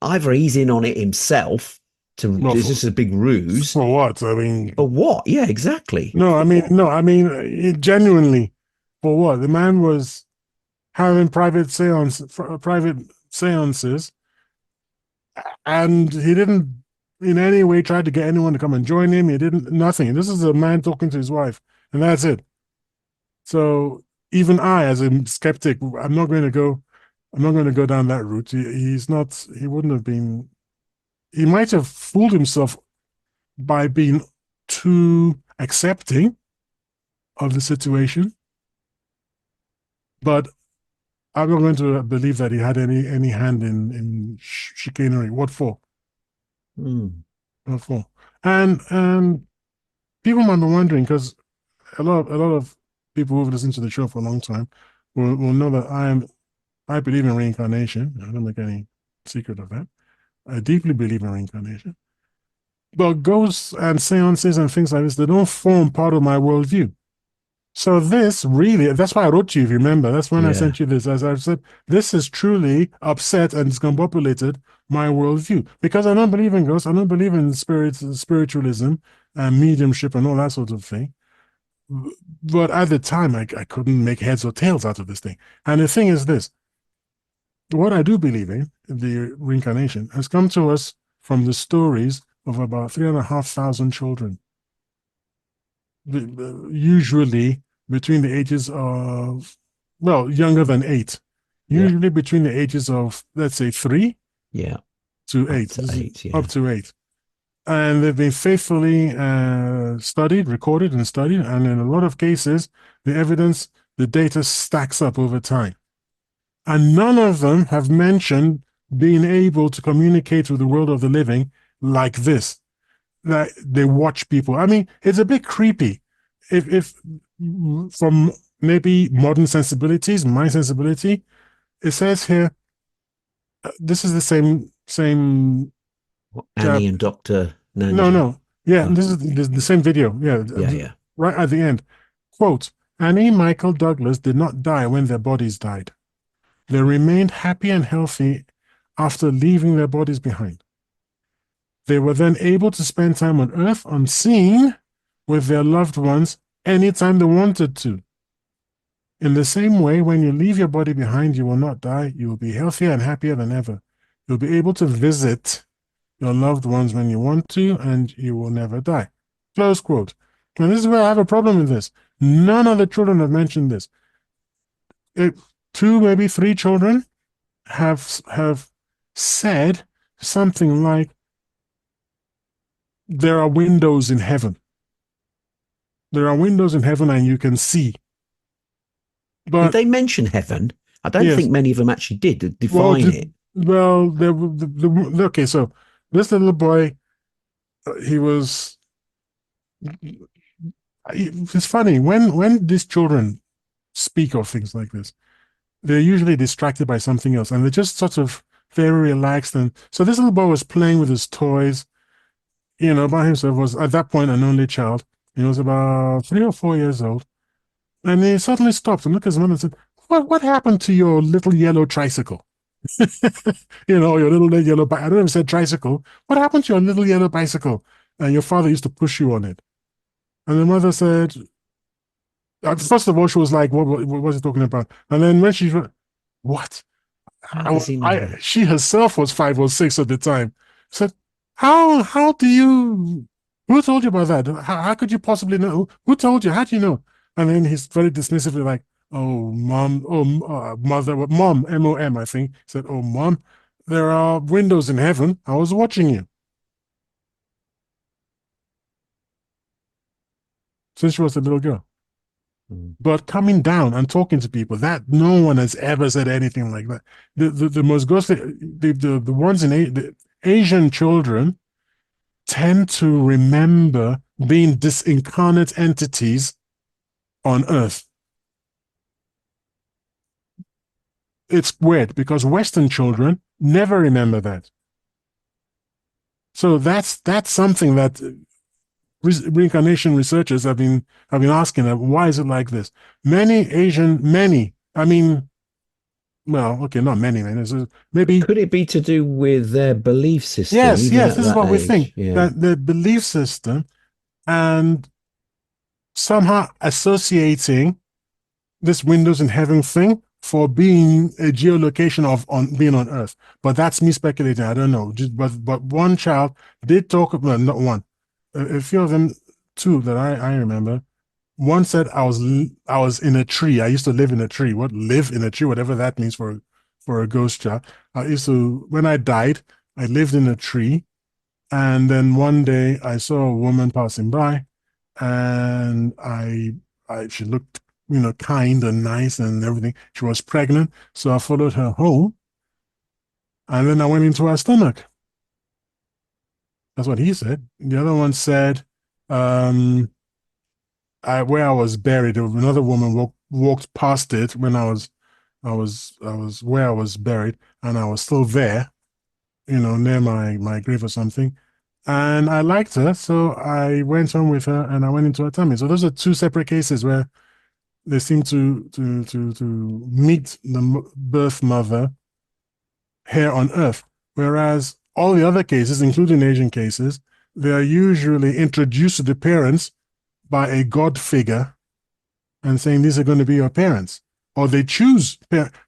Speaker 1: either he's in on it himself to,
Speaker 3: Well,
Speaker 1: is this a big ruse?
Speaker 3: for what? I mean,
Speaker 1: For what? Yeah, exactly.
Speaker 3: no, I mean, no, I mean, genuinely, for what? The man was having private seances, and he didn't in any way try to get anyone to come and join him. He didn't, nothing. This is a man talking to his wife, and that's it. So even I, as a skeptic, I'm not going to go down that route. He's not, he wouldn't have been, he might have fooled himself by being too accepting of the situation, but I'm not going to believe that he had any hand in chicanery. What for?
Speaker 1: Hmm.
Speaker 3: What for? And people might be wondering because a lot of people who've listened to the show for a long time will know that I believe in reincarnation. I don't make any secret of that. I deeply believe in reincarnation. But ghosts and seances and things like this, they don't form part of my worldview. So this really, that's why I wrote to you, if you remember. That's when I
Speaker 1: Yeah.
Speaker 3: sent you this. As I've said, this has truly upset and discombobulated my worldview. Because I don't believe in ghosts, I don't believe in spiritualism and mediumship and all that sort of thing. But at the time, I couldn't make heads or tails out of this thing. And the thing is this, what I do believe in, the reincarnation, has come to us from the stories of about 3,500 children, usually between the ages of, well, younger than 8,
Speaker 1: Yeah.
Speaker 3: usually between the ages of, let's say, 3
Speaker 1: Yeah.
Speaker 3: to
Speaker 1: Up
Speaker 3: 8.
Speaker 1: to
Speaker 3: This is
Speaker 1: 8.
Speaker 3: up
Speaker 1: Yeah.
Speaker 3: to 8. And they've been faithfully studied, recorded, and studied. And in a lot of cases, the evidence, the data stacks up over time. And none of them have mentioned being able to communicate with the world of the living like this. That they watch people. I mean, it's a bit creepy. If from maybe modern sensibilities, my sensibility, it says here, this is the same chap.
Speaker 1: Annie and Dr.
Speaker 3: No,
Speaker 1: Nanji.
Speaker 3: no, yeah,
Speaker 1: Oh,
Speaker 3: this is the same video. Yeah,
Speaker 1: yeah. Yeah.
Speaker 3: right at the end. Quote: Annie Michael Douglas did not die when their bodies died. They remained happy and healthy after leaving their bodies behind. They were then able to spend time on Earth unseen with their loved ones anytime they wanted to. In the same way, when you leave your body behind, you will not die. You will be healthier and happier than ever. You'll be able to visit your loved ones when you want to, and you will never die. Close quote. And this is where I have a problem with this. None of the children have mentioned this. Two, maybe three children have said something like, there are windows in heaven. There are windows in heaven and you can see.
Speaker 1: Did
Speaker 3: But
Speaker 1: they mention heaven? I don't
Speaker 3: yes,
Speaker 1: think many of them actually did
Speaker 3: well,
Speaker 1: define it.
Speaker 3: okay, so this little boy, he was, it's funny, when these children speak of things like this, they're usually distracted by something else and they're just sort of very relaxed. And so this little boy was playing with his toys, by himself, was at that point an only child. He was about 3 or 4 years old. And he suddenly stopped and looked at his mother and said, what happened to your little yellow tricycle? Your little yellow I don't know if it said tricycle. What happened to your little yellow bicycle? And your father used to push you on it. And the mother said, first of all, she was like, what was he talking about? And then when she, what?
Speaker 1: How does he know that?
Speaker 3: She herself was 5 or 6 at the time. Said, how do you Who told you about that? How could you possibly know? Who told you? How do you know? And then he's very dismissively like, oh, mom, mother, mom, M-O-M, I think. He said, oh, mom, there are windows in heaven. I was watching you. Since she was a little girl.
Speaker 1: Mm.
Speaker 3: But coming down and talking to people, that no one has ever said anything like that. The most ghostly, the ones in the Asian children tend to remember being disincarnate entities on Earth. It's weird because Western children never remember that. So that's something that reincarnation researchers have been asking, why is it like this? I mean, well, okay, not many, maybe.
Speaker 1: Could it be to do with their belief system,
Speaker 3: Yes,
Speaker 1: even
Speaker 3: yes,
Speaker 1: at
Speaker 3: this is
Speaker 1: that
Speaker 3: what we think,
Speaker 1: age? Yeah.
Speaker 3: that the belief system and somehow associating this Windows in Heaven thing for being a geolocation of on being on Earth. But that's me speculating. I don't know. But one child did talk about, not one, a few of them, two that I remember. One said I was in a tree. I used to live in a tree. What, live in a tree? Whatever that means for a ghost child. I used to, when I died, I lived in a tree, and then one day I saw a woman passing by, and she looked, kind and nice and everything. She was pregnant, so I followed her home, and then I went into her stomach. That's what he said. The other one said, where I was buried, another woman walked past it when I was where I was buried, and I was still there, near my grave or something. And I liked her, so I went home with her and I went into her tummy. So those are two separate cases where they seem to meet the birth mother here on Earth. Whereas all the other cases, including Asian cases, they are usually introduced to the parents by a god figure and saying these are going to be your parents. Or they choose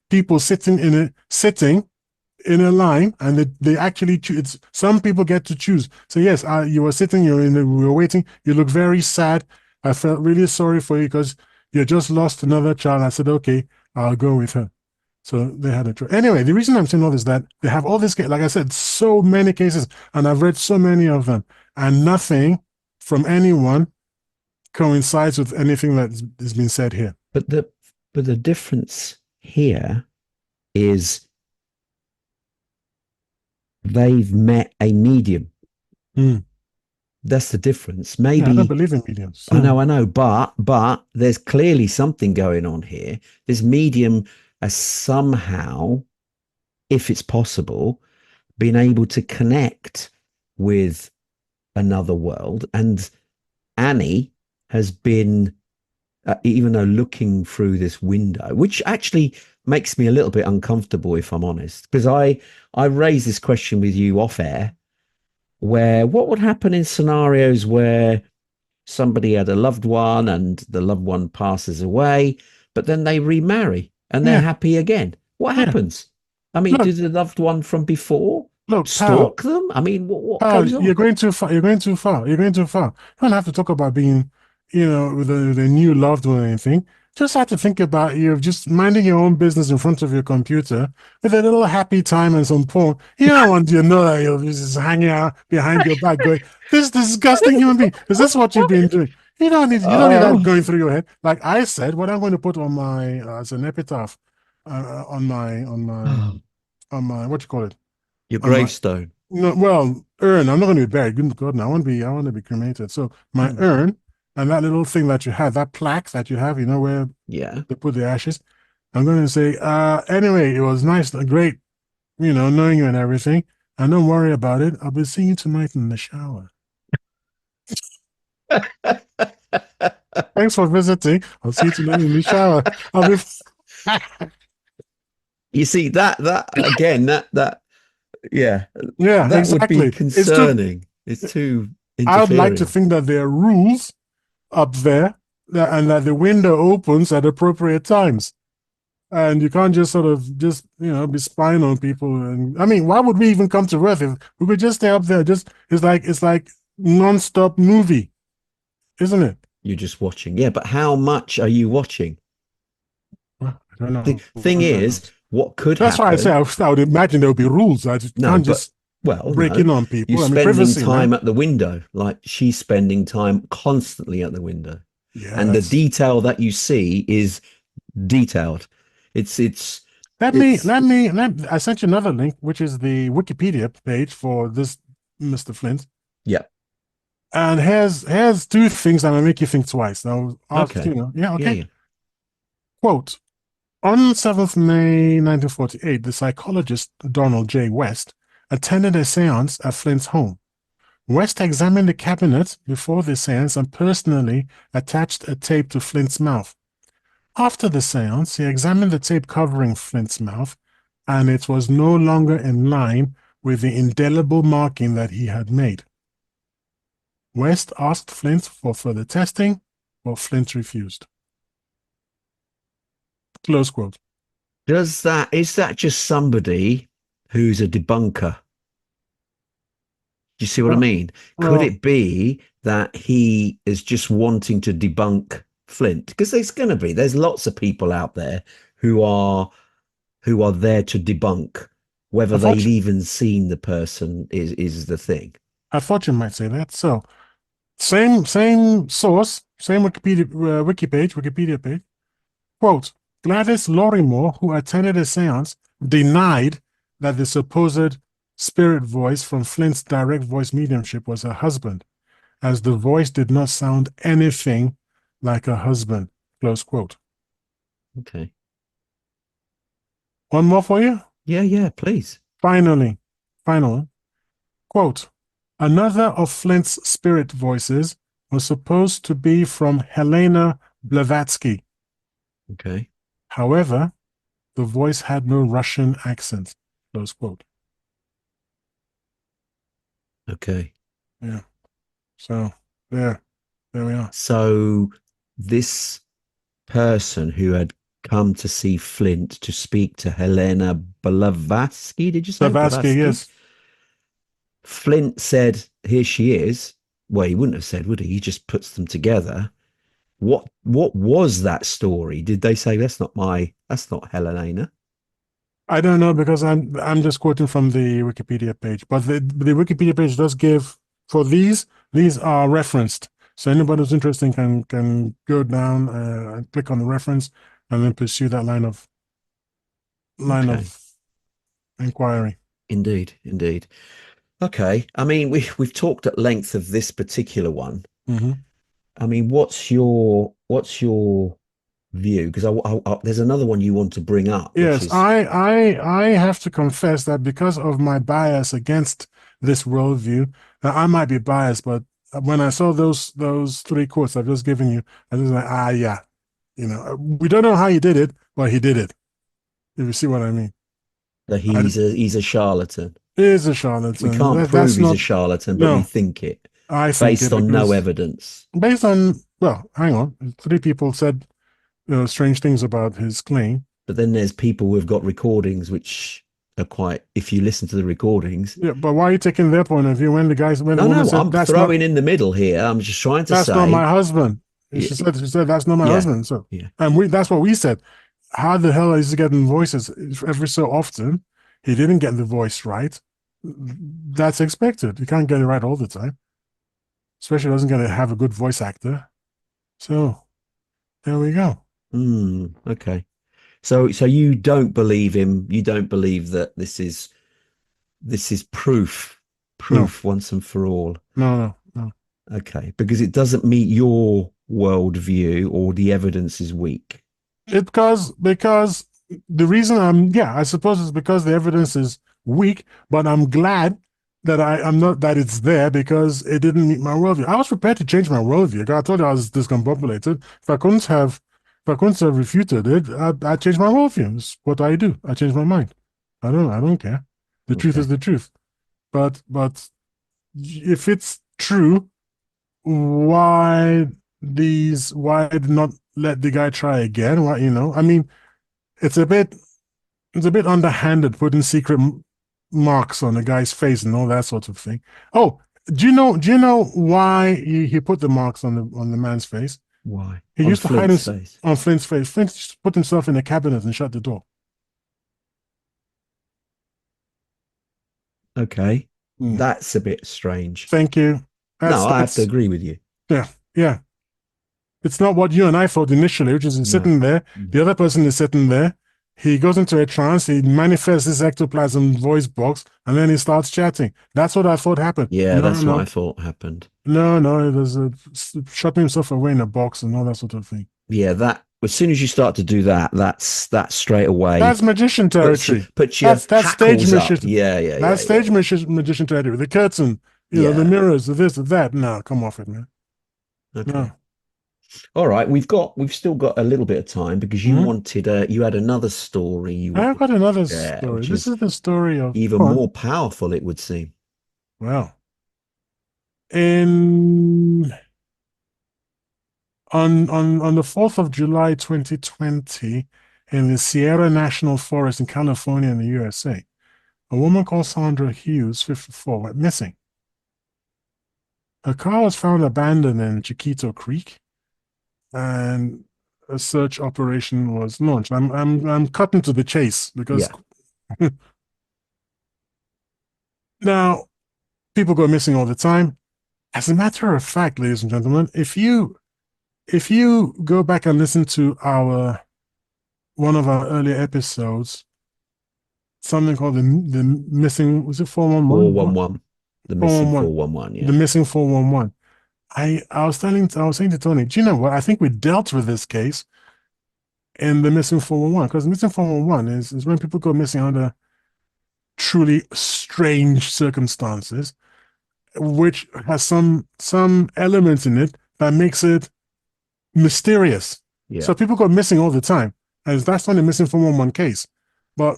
Speaker 3: people sitting in a line, and they actually choose. Some people get to choose. So yes, you were sitting, we were waiting. You look very sad. I felt really sorry for you because you just lost another child. I said, okay, I'll go with her. So they had a choice. Anyway, the reason I'm saying all this is that they have all this, like I said, so many cases, and I've read so many of them, and nothing from anyone coincides with anything that has been said here.
Speaker 1: But the difference here is they've met a medium.
Speaker 3: Mm.
Speaker 1: That's the difference.
Speaker 3: Yeah, I don't
Speaker 1: Maybe
Speaker 3: believe in mediums.
Speaker 1: I know, but there's clearly something going on here. This medium has somehow, if it's possible, been able to connect with another world. And Annie has been, even though looking through this window, which actually makes me a little bit uncomfortable, if I'm honest, because I raised this question with you off air, where what would happen in scenarios where somebody had a loved one and the loved one passes away, but then they remarry and they're happy again. What happens? I mean, did the loved one from before stalk them? I mean, what goes on?
Speaker 3: You're going too far. You're going too far. You're going too far. You don't have to talk about being, with a new loved one or anything. Just have to think about you just minding your own business in front of your computer with a little happy time and some porn. You don't want to know that you're just hanging out behind your back going, this disgusting human being. Is this what you've been doing? You don't need that going through your head. Like I said, what I'm going to put on my as an epitaph on my what you call it?
Speaker 1: Your gravestone.
Speaker 3: Urn. I'm not going to be buried. Good God, no, I want to be cremated. So my urn and that little thing that you have, that plaque that you have, where they put the ashes. I'm going to say, anyway, it was nice, great, knowing you and everything. And don't worry about it. I'll be seeing you tonight in the shower. Thanks for visiting. I'll see you tonight in the shower. I'll be.
Speaker 1: You see that again, that
Speaker 3: yeah,
Speaker 1: that
Speaker 3: exactly.
Speaker 1: would be concerning. It's too
Speaker 3: I would like to think that there are rules up there and that the window opens at appropriate times. And you can't just sort of be spying on people. And I mean, why would we even come to Earth if we could just stay up there? It's like non-stop movie, isn't it?
Speaker 1: You're just watching. Yeah, but how much are you watching?
Speaker 3: Well, I don't
Speaker 1: The
Speaker 3: know.
Speaker 1: thing
Speaker 3: One
Speaker 1: is,
Speaker 3: minute.
Speaker 1: what could
Speaker 3: That's why I say
Speaker 1: happen?
Speaker 3: I would imagine there would be rules. I just
Speaker 1: No,
Speaker 3: can't
Speaker 1: but
Speaker 3: just
Speaker 1: well,
Speaker 3: break
Speaker 1: no.
Speaker 3: in on
Speaker 1: You're
Speaker 3: people. I mean,
Speaker 1: spending
Speaker 3: privacy, man.
Speaker 1: time at the window, like she's spending time constantly at the window.
Speaker 3: Yeah,
Speaker 1: And the
Speaker 3: that's.
Speaker 1: detail that you see is detailed. It's it's
Speaker 3: Let me,
Speaker 1: it's
Speaker 3: let me, let, I sent you another link, which is the Wikipedia page for this Mr. Flint.
Speaker 1: yeah.
Speaker 3: And here's two things that will make you think twice. Now,
Speaker 1: Okay.
Speaker 3: yeah,
Speaker 1: Yeah,
Speaker 3: okay.
Speaker 1: yeah.
Speaker 3: Quote, on 7th May 1948, the psychologist Donald J. West attended a seance at Flint's home. West examined the cabinet before the seance and personally attached a tape to Flint's mouth. After the seance, he examined the tape covering Flint's mouth, and it was no longer in line with the indelible marking that he had made. West asked Flint for further testing, but Flint refused. Close quote.
Speaker 1: Is that just somebody who's a debunker? Do you see what I
Speaker 3: Well,
Speaker 1: mean? Could
Speaker 3: well,
Speaker 1: it be that he is just wanting to debunk Flint? Because there's lots of people out there who are there to debunk.
Speaker 3: I
Speaker 1: Whether
Speaker 3: thought
Speaker 1: they've even seen the person is the thing.
Speaker 3: I thought you might say that. So same source, same Wikipedia page. Quote, Gladys Lorrimore, who attended a seance, denied that the supposed spirit voice from Flint's direct voice mediumship was her husband, as the voice did not sound anything like a husband. Close quote.
Speaker 1: Okay.
Speaker 3: One more for you.
Speaker 1: Yeah, yeah, please.
Speaker 3: Finally, final quote, another of Flint's spirit voices was supposed to be from Helena Blavatsky.
Speaker 1: Okay.
Speaker 3: However, the voice had no Russian accent. Close quote.
Speaker 1: Okay.
Speaker 3: Yeah. So there we are.
Speaker 1: So this person who had come to see Flint to speak to Helena Blavatsky, did you say
Speaker 3: Blavatsky,
Speaker 1: Blavatsky?
Speaker 3: yes.
Speaker 1: Flint said, "Here she is." Well, he wouldn't have said, would he? He just puts them together. What was that story? Did they say that's not Helena?
Speaker 3: I don't know because I'm just quoting from the Wikipedia page, but the Wikipedia page does give for these are referenced. So anybody who's interested can go down and click on the reference and then pursue that line
Speaker 1: Okay.
Speaker 3: of inquiry.
Speaker 1: Indeed, indeed. Okay. I mean, we've talked at length of this particular one.
Speaker 3: Mm-hmm.
Speaker 1: I mean, what's your view? Because there's another one you want to bring up, which
Speaker 3: Yes,
Speaker 1: is
Speaker 3: I have to confess that because of my bias against this worldview, now I might be biased, but when I saw those three quotes I've just given you, I was like, yeah, we don't know how he did it, but he did it. If you see what I mean.
Speaker 1: that
Speaker 3: I,
Speaker 1: he's a charlatan.
Speaker 3: he is a
Speaker 1: We
Speaker 3: charlatan.
Speaker 1: can't prove
Speaker 3: That's
Speaker 1: he's a
Speaker 3: not,
Speaker 1: charlatan, but we
Speaker 3: no,
Speaker 1: think it
Speaker 3: I think
Speaker 1: based
Speaker 3: it
Speaker 1: on no
Speaker 3: because
Speaker 1: evidence.
Speaker 3: based on, well, hang on, three people said, strange things about his claim.
Speaker 1: But then there's people who've got recordings which are quite, if you listen to the recordings.
Speaker 3: Yeah, but why are you taking their point of view when the
Speaker 1: No,
Speaker 3: woman
Speaker 1: no,
Speaker 3: said,
Speaker 1: I'm throwing in the middle here. I'm just trying to
Speaker 3: that's not my
Speaker 1: say,
Speaker 3: husband. And
Speaker 1: yeah,
Speaker 3: she said that's not my
Speaker 1: yeah,
Speaker 3: husband. So,
Speaker 1: yeah.
Speaker 3: and that's what we said. How the hell is he getting voices every so often? He didn't get the voice right. That's expected. You can't get it right all the time. Especially doesn't get to have a good voice actor. So there we go.
Speaker 1: Okay. So you don't believe him. You don't believe that this is
Speaker 3: No,
Speaker 1: proof once and for all.
Speaker 3: no.
Speaker 1: Okay, because it doesn't meet your worldview or the evidence is weak.
Speaker 3: Because the reason I suppose it's because the evidence is weak, but I'm glad that I'm not that it's there because it didn't meet my worldview. I was prepared to change my worldview. I told you I was discombobulated. If I couldn't have refuted it, I'd change my worldview. It's what I do. I change my mind. I don't care. The truth is
Speaker 1: Okay.
Speaker 3: the truth. But if it's true, why did not let the guy try again? Why, I mean, it's a bit underhanded putting secret marks on the guy's face and all that sort of thing. Oh, Do you know why he put the marks on the man's face?
Speaker 1: Why?
Speaker 3: He
Speaker 1: On
Speaker 3: used to hide
Speaker 1: Flint's face.
Speaker 3: on Flint's face. Flint just put himself in a cabinet and shut the door.
Speaker 1: Okay.
Speaker 3: Hmm.
Speaker 1: That's a bit strange.
Speaker 3: Thank you.
Speaker 1: No, I have to
Speaker 3: That's
Speaker 1: agree with you.
Speaker 3: yeah, yeah. It's not what you and I thought initially, which is he's
Speaker 1: No.
Speaker 3: sitting there. The other person is sitting there. He goes into a trance. He manifests his ectoplasm voice box, and then he starts chatting. That's what I thought happened.
Speaker 1: Yeah,
Speaker 3: No,
Speaker 1: that's what I
Speaker 3: no,
Speaker 1: thought happened.
Speaker 3: no. It was shutting himself away in a box and all that sort of thing.
Speaker 1: Yeah, that as soon as you start to do that, that's straight away
Speaker 3: That's magician territory.
Speaker 1: puts your
Speaker 3: That's stage
Speaker 1: hackles up.
Speaker 3: magician.
Speaker 1: Yeah, yeah, yeah,
Speaker 3: That's
Speaker 1: yeah,
Speaker 3: stage magician territory. The curtain, the
Speaker 1: yeah.
Speaker 3: mirrors, the this, the that. No, come off it, man.
Speaker 1: Okay.
Speaker 3: No.
Speaker 1: All right, we've still got a little bit of time because you
Speaker 3: Hmm?
Speaker 1: wanted you had another story you
Speaker 3: I've
Speaker 1: wanted
Speaker 3: got another
Speaker 1: to share,
Speaker 3: story.
Speaker 1: which
Speaker 3: This
Speaker 1: is
Speaker 3: is the story of.
Speaker 1: even
Speaker 3: Go on.
Speaker 1: more powerful, it would seem.
Speaker 3: Well, in on the 4th of July 2020, in the Sierra National Forest in California in the USA, a woman called Sandra Hughes, 54, went missing. Her car was found abandoned in Chiquito Creek, and a search operation was launched. I'm cutting to the chase because
Speaker 1: Yeah.
Speaker 3: now people go missing all the time. As a matter of fact, ladies and gentlemen, if you go back and listen to our one of our earlier episodes, something called the missing, was it 411? What?
Speaker 1: 411. The missing
Speaker 3: 411.
Speaker 1: 411,
Speaker 3: The
Speaker 1: yeah.
Speaker 3: missing 411. I was saying to Tony, do you know what? I think we dealt with this case in the missing 411, because missing 411 is when people go missing under truly strange circumstances, which has some elements in it that makes it mysterious.
Speaker 1: Yeah.
Speaker 3: So people go missing all the time, and that's not a missing 411 case. But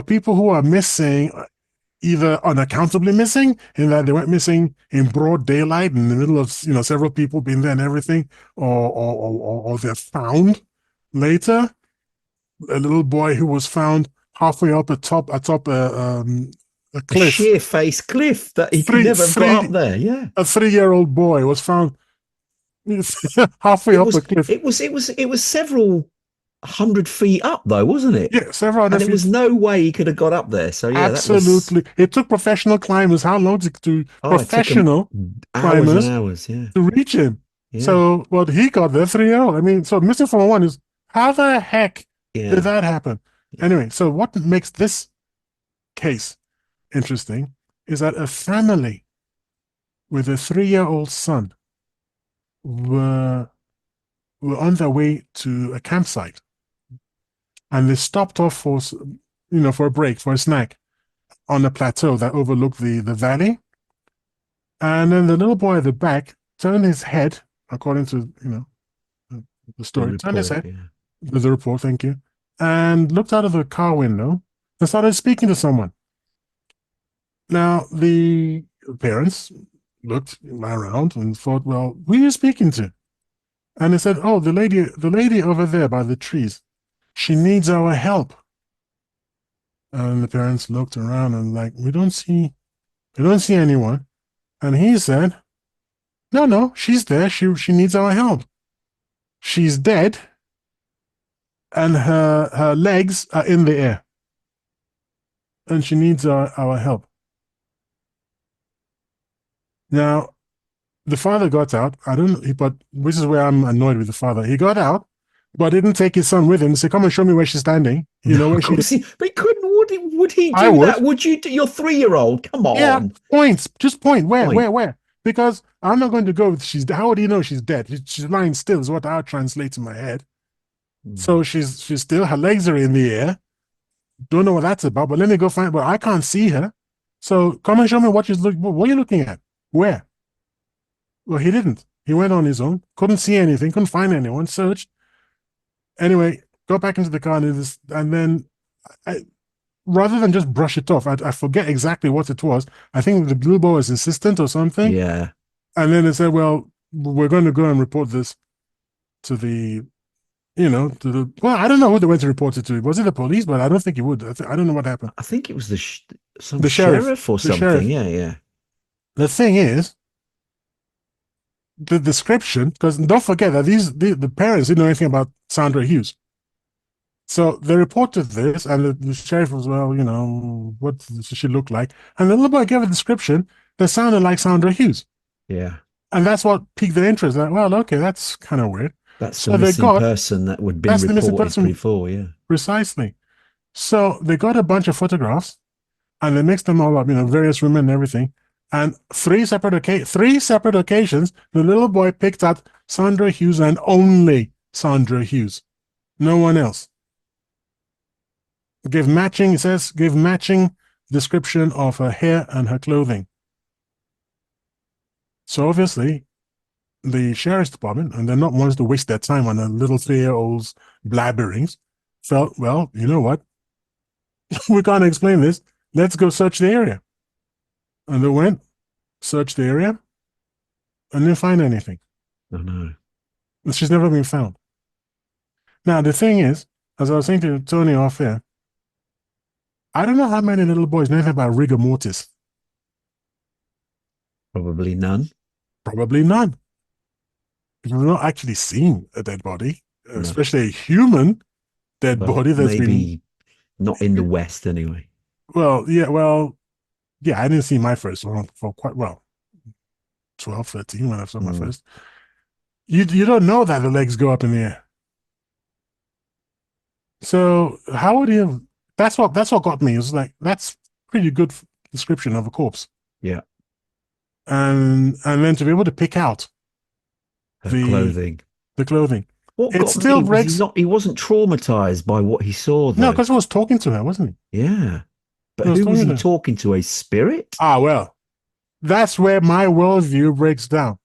Speaker 3: people who are missing, either unaccountably missing, in that they went missing in broad daylight in the middle of several people being there and everything, or they're found later. A little boy who was found halfway up atop a
Speaker 1: A
Speaker 3: cliff.
Speaker 1: sheer face cliff that he could
Speaker 3: Three
Speaker 1: never have got up
Speaker 3: three
Speaker 1: there. Yeah.
Speaker 3: A 3-year-old boy was found halfway
Speaker 1: It
Speaker 3: up a
Speaker 1: was
Speaker 3: cliff.
Speaker 1: it was several 100 feet up though, wasn't it?
Speaker 3: Yeah, several
Speaker 1: And
Speaker 3: hundred
Speaker 1: there was
Speaker 3: feet.
Speaker 1: no way he could have got up there. So yeah, that was
Speaker 3: Absolutely. It took professional climbers how long to
Speaker 1: it took him
Speaker 3: professional
Speaker 1: hours and
Speaker 3: climbers
Speaker 1: hours. Yeah.
Speaker 3: to reach him.
Speaker 1: Yeah.
Speaker 3: So, what he got there 3-year-old. I mean, so missing from one is how the heck did
Speaker 1: Yeah.
Speaker 3: that happen?
Speaker 1: Yeah.
Speaker 3: Anyway, so what makes this case interesting is that a family with a 3-year-old son were on their way to a campsite, and they stopped off for a break, for a snack on a plateau that overlooked the valley. And then the little boy at the back turned his head, according to the story, turned his
Speaker 1: report,
Speaker 3: head,
Speaker 1: yeah.
Speaker 3: the report, thank you, and looked out of the car window and started speaking to someone. Now the parents looked around and thought, well, who are you speaking to? And they said, oh, the lady over there by the trees. She needs our help. And the parents looked around and like, we don't see anyone. And he said, no, she's there. She needs our help. She's dead, and her legs are in the air, and she needs our help. Now, the father got out. I don't know, but which is where I'm annoyed with the father. He got out, but didn't take his son with him. He said, "Come and show me where she's standing." You know where
Speaker 1: Of
Speaker 3: she
Speaker 1: course
Speaker 3: is.
Speaker 1: but he couldn't. Would he
Speaker 3: I
Speaker 1: do that?
Speaker 3: would.
Speaker 1: Would you? Your 3-year-old? Come
Speaker 3: Yeah,
Speaker 1: on.
Speaker 3: points. Just point. Where?
Speaker 1: Point.
Speaker 3: Where? Because I'm not going to go. How would he know she's dead? She's lying still, is what I translate in my head. So she's still, her legs are in the air. Don't know what that's about, but let me go find. But I can't see her. So come and show me what she's looking. What are you looking at? Where? Well, he didn't. He went on his own. Couldn't see anything. Couldn't find anyone. Searched. Anyway, got back into the car and then rather than just brush it off, I forget exactly what it was. I think the blue boy was insistent or something.
Speaker 1: Yeah.
Speaker 3: And then they said, well, we're going to go and report this to well, I don't know who they went to report it to. Was it the police? But I don't think he would. I don't know what happened.
Speaker 1: I think it was some
Speaker 3: The sheriff.
Speaker 1: sheriff or
Speaker 3: The
Speaker 1: something.
Speaker 3: sheriff.
Speaker 1: Yeah, yeah.
Speaker 3: The thing is, the description, because don't forget that the parents didn't know anything about Sandra Hughes. So they reported this, and the sheriff was, well, what does she look like? And the little boy gave a description that sounded like Sandra Hughes.
Speaker 1: Yeah.
Speaker 3: And that's what piqued their interest. Like, well, okay, that's kind of weird.
Speaker 1: That's the
Speaker 3: So they
Speaker 1: missing
Speaker 3: got,
Speaker 1: person that would have been
Speaker 3: that's the missing
Speaker 1: reported
Speaker 3: person
Speaker 1: before, yeah.
Speaker 3: precisely. So they got a bunch of photographs and they mixed them all up, various women and everything. And three separate occasions, the little boy picked out Sandra Hughes and only Sandra Hughes. No one else. Give matching description of her hair and her clothing. So obviously, the sheriff's department, and they're not ones to waste their time on a little 3-year-old's blabberings, felt, well, you know what? We can't explain this. Let's go search the area. And they went, searched the area, and didn't find anything.
Speaker 1: Oh, no.
Speaker 3: She's never been found. Now, the thing is, as I was saying to Tony off air, I don't know how many little boys know anything about rigor mortis.
Speaker 1: Probably none.
Speaker 3: Probably none. You've not actually seen a dead body,
Speaker 1: No.
Speaker 3: especially a human dead body that's
Speaker 1: maybe not in the West anyway.
Speaker 3: Well, yeah, I didn't see my first one for quite, 12, 13 when I saw my first. You don't know that the legs go up in the air. So how would you? That's what got me. It was like, that's pretty good description of a corpse.
Speaker 1: Yeah.
Speaker 3: And then to be able to pick out
Speaker 1: Her clothing.
Speaker 3: The clothing.
Speaker 1: What
Speaker 3: it
Speaker 1: got
Speaker 3: still
Speaker 1: me
Speaker 3: breaks.
Speaker 1: He wasn't traumatized by what he saw, though.
Speaker 3: No, because he was talking to her, wasn't
Speaker 1: he? Yeah. But
Speaker 3: who
Speaker 1: was he talking to? A spirit?
Speaker 3: Ah, well, that's where my worldview breaks down.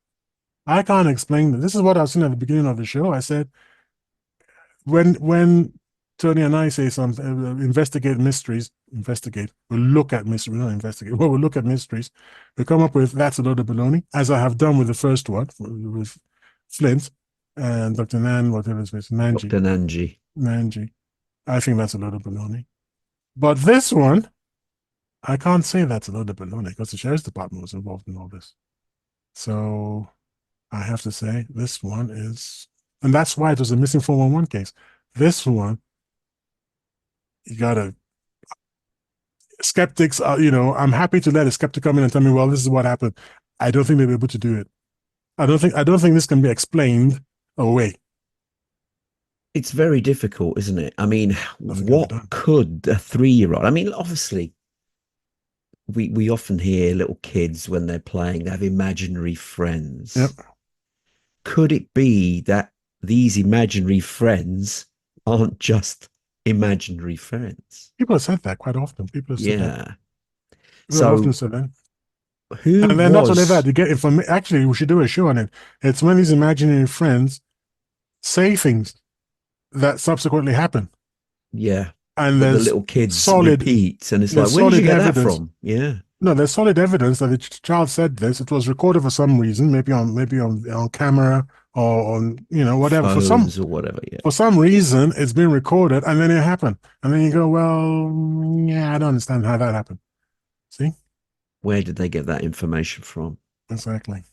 Speaker 3: I can't explain it. This is what I was saying at the beginning of the show. I said, when Tony and I say something, investigate mysteries, we'll look at mysteries, not investigate, we'll look at mysteries, we come up with, that's a load of baloney, as I have done with the first one, with Flint and Dr. Nan, whatever his name is, Nanji.
Speaker 1: Dr. Nanji.
Speaker 3: Nanji. I think that's a load of baloney. But this one, I can't say that's a load of baloney because the sheriff's department was involved in all this. So I have to say this one is, and that's why it was a missing 411 case. This one, you gotta, skeptics are, I'm happy to let a skeptic come in and tell me, well, this is what happened. I don't think they'll be able to do it. I don't think this can be explained away.
Speaker 1: It's very difficult, isn't it? I mean, what could a 3-year-old? I mean, obviously, we often hear little kids when they're playing, they have imaginary friends.
Speaker 3: Yep.
Speaker 1: Could it be that these imaginary friends aren't just imaginary friends?
Speaker 3: People have said that quite often. People have said that.
Speaker 1: So
Speaker 3: often said that.
Speaker 1: Who
Speaker 3: and then not only that, you get information. Actually, we should do a show on it. It's when these imaginary friends say things that subsequently happen.
Speaker 1: Yeah.
Speaker 3: And there's
Speaker 1: the little kids repeat, and it's like, where did you get that from? Yeah.
Speaker 3: No, there's solid evidence that the child said this. It was recorded for some reason, maybe on camera or on whatever.
Speaker 1: Phones or whatever. Yeah.
Speaker 3: For some reason, it's been recorded, and then it happened, and then you go, well, yeah, I don't understand how that happened. See,
Speaker 1: where did they get that information from?
Speaker 3: Exactly.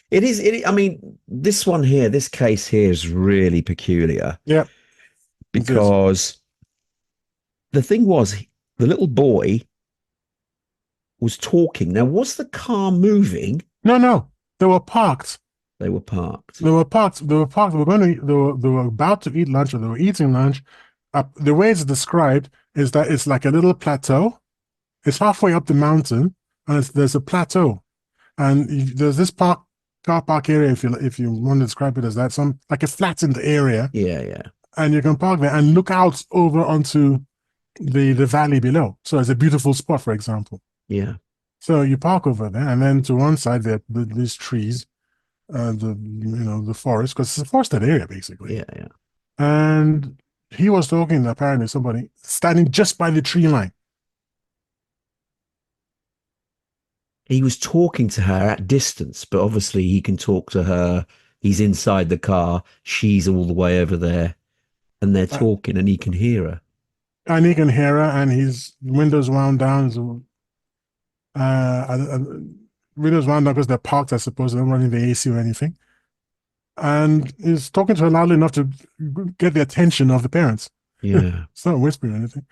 Speaker 1: It is. I mean, this one here, this case here is really peculiar.
Speaker 3: Yeah.
Speaker 1: Because the thing was, the little boy was talking. Now, was the car moving?
Speaker 3: No. They were parked.
Speaker 1: They were parked.
Speaker 3: They were parked. They were about to eat lunch, or they were eating lunch. The way it's described is that it's like a little plateau. It's halfway up the mountain, and there's a plateau, and there's this car park area. If you want to describe it as that, like a flattened area.
Speaker 1: Yeah.
Speaker 3: And you can park there and look out over onto the valley below. So it's a beautiful spot, for example.
Speaker 1: Yeah.
Speaker 3: So you park over there, and then to one side there these trees, the forest, because it's a forested area basically.
Speaker 1: Yeah.
Speaker 3: And he was talking to apparently somebody standing just by the tree line.
Speaker 1: He was talking to her at distance, but obviously he can talk to her. He's inside the car. She's all the way over there, and they're talking, and he can hear her.
Speaker 3: And he can hear her, and his windows wound down. So, windows wound down because they're parked, I suppose, they're not running the AC or anything. And he's talking to her loudly enough to get the attention of the parents.
Speaker 1: Yeah.
Speaker 3: It's not whispering or anything.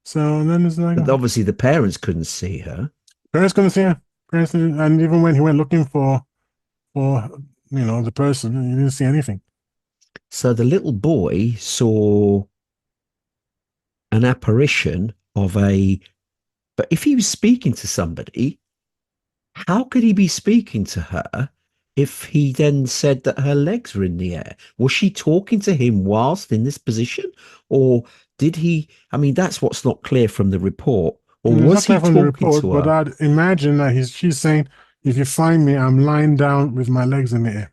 Speaker 3: So and then it's like,
Speaker 1: But obviously the parents couldn't see her.
Speaker 3: parents couldn't see her. Parents didn't, and even when he went looking for the person, he didn't see anything.
Speaker 1: So the little boy saw an apparition of but if he was speaking to somebody, how could he be speaking to her if he then said that her legs were in the air? Was she talking to him whilst in this position? Or did he? I mean, that's what's not clear from the report. Or
Speaker 3: It's not
Speaker 1: was he
Speaker 3: clear from the
Speaker 1: talking
Speaker 3: report,
Speaker 1: to
Speaker 3: but
Speaker 1: her?
Speaker 3: I'd imagine that she's saying, if you find me, I'm lying down with my legs in the air.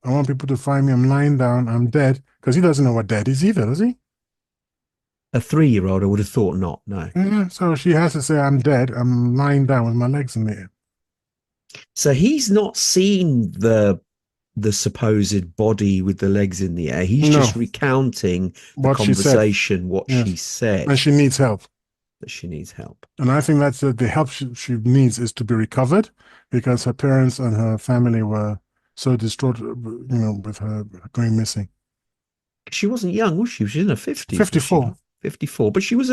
Speaker 3: I want people to find me. I'm lying down. I'm dead. Because he doesn't know what dead is either, does he?
Speaker 1: A 3-year-old, I would have thought not. No.
Speaker 3: Yeah, so she has to say, I'm dead. I'm lying down with my legs in the air.
Speaker 1: So he's not seen the supposed body with the legs in the air. He's
Speaker 3: No,
Speaker 1: just recounting the
Speaker 3: what she said.
Speaker 1: conversation, what she
Speaker 3: Yes.
Speaker 1: said,
Speaker 3: And she needs help.
Speaker 1: that she needs help.
Speaker 3: And I think that's the help she needs is to be recovered because her parents and her family were so distraught, with her going missing.
Speaker 1: She wasn't young, was she? She was in her 50s, was she
Speaker 3: 54.
Speaker 1: not? 54. But she was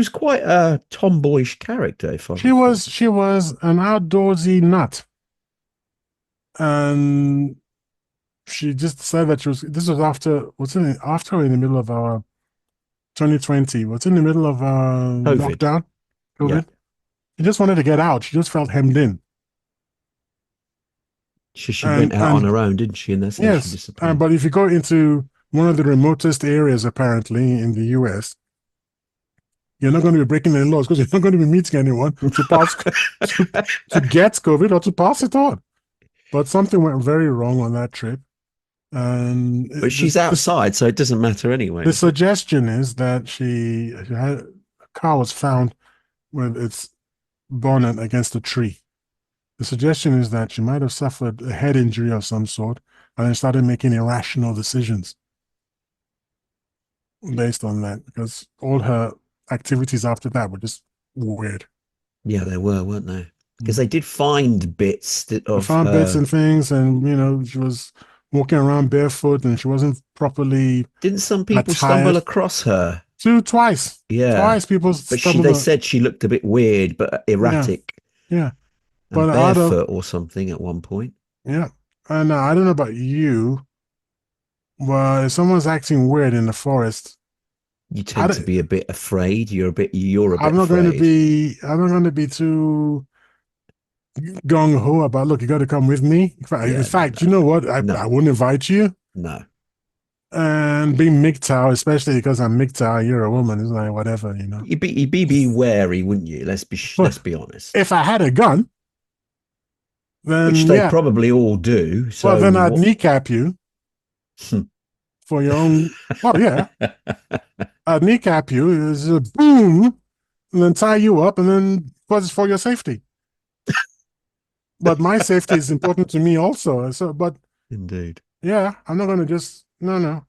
Speaker 1: quite a tomboyish character, if I
Speaker 3: She
Speaker 1: recall.
Speaker 3: was an outdoorsy nut. And she just decided that this was after, after or in the middle of our 2020? What's in the middle of
Speaker 1: COVID.
Speaker 3: lockdown? COVID.
Speaker 1: Yeah.
Speaker 3: She just wanted to get out. She just felt hemmed in.
Speaker 1: She went out on her own, didn't she? And that's how she
Speaker 3: Yes,
Speaker 1: disappeared.
Speaker 3: but if you go into one of the remotest areas, apparently in the US, you're not going to be breaking any laws because you're not going to be meeting anyone to pass to get COVID or to pass it on. But something went very wrong on that trip, and
Speaker 1: But she's outside, so it doesn't matter anyway.
Speaker 3: the suggestion is that she had a car was found with its bonnet against a tree. The suggestion is that she might have suffered a head injury of some sort and then started making irrational decisions based on that, because all her activities after that were just weird.
Speaker 1: Yeah, they were, weren't they? Because they did find bits
Speaker 3: They
Speaker 1: of
Speaker 3: found bits
Speaker 1: her.
Speaker 3: and things, and she was walking around barefoot and she wasn't properly
Speaker 1: Didn't some people stumble
Speaker 3: attired.
Speaker 1: across her?
Speaker 3: Twice.
Speaker 1: Yeah.
Speaker 3: Twice people
Speaker 1: But
Speaker 3: stumbled
Speaker 1: they
Speaker 3: on.
Speaker 1: said she looked a bit weird, but
Speaker 3: Yeah,
Speaker 1: erratic
Speaker 3: yeah.
Speaker 1: and
Speaker 3: But out of,
Speaker 1: barefoot or something at one point.
Speaker 3: yeah. And I don't know about you, but if someone's acting weird in the forest,
Speaker 1: You
Speaker 3: I
Speaker 1: tend to
Speaker 3: don't,
Speaker 1: be a bit afraid. You're a bit
Speaker 3: I'm not going to
Speaker 1: afraid.
Speaker 3: be I'm not going to be too gung ho about, look, you got to come with me. In
Speaker 1: Yeah,
Speaker 3: fact, you know what? I
Speaker 1: no,
Speaker 3: wouldn't invite you.
Speaker 1: no.
Speaker 3: And being MGTOW, especially because I'm MGTOW, you're a woman, it's like whatever.
Speaker 1: You'd be wary, wouldn't you?
Speaker 3: But
Speaker 1: Let's be honest.
Speaker 3: if I had a gun,
Speaker 1: Which
Speaker 3: then
Speaker 1: they
Speaker 3: yeah,
Speaker 1: probably all do.
Speaker 3: well
Speaker 1: So
Speaker 3: then I'd
Speaker 1: what?
Speaker 3: kneecap you for your own. Well, yeah, I'd kneecap you, is a boom, and then tie you up, and then because it's for your safety. But my safety is important to me also. So, but
Speaker 1: Indeed.
Speaker 3: yeah, I'm not going to just no.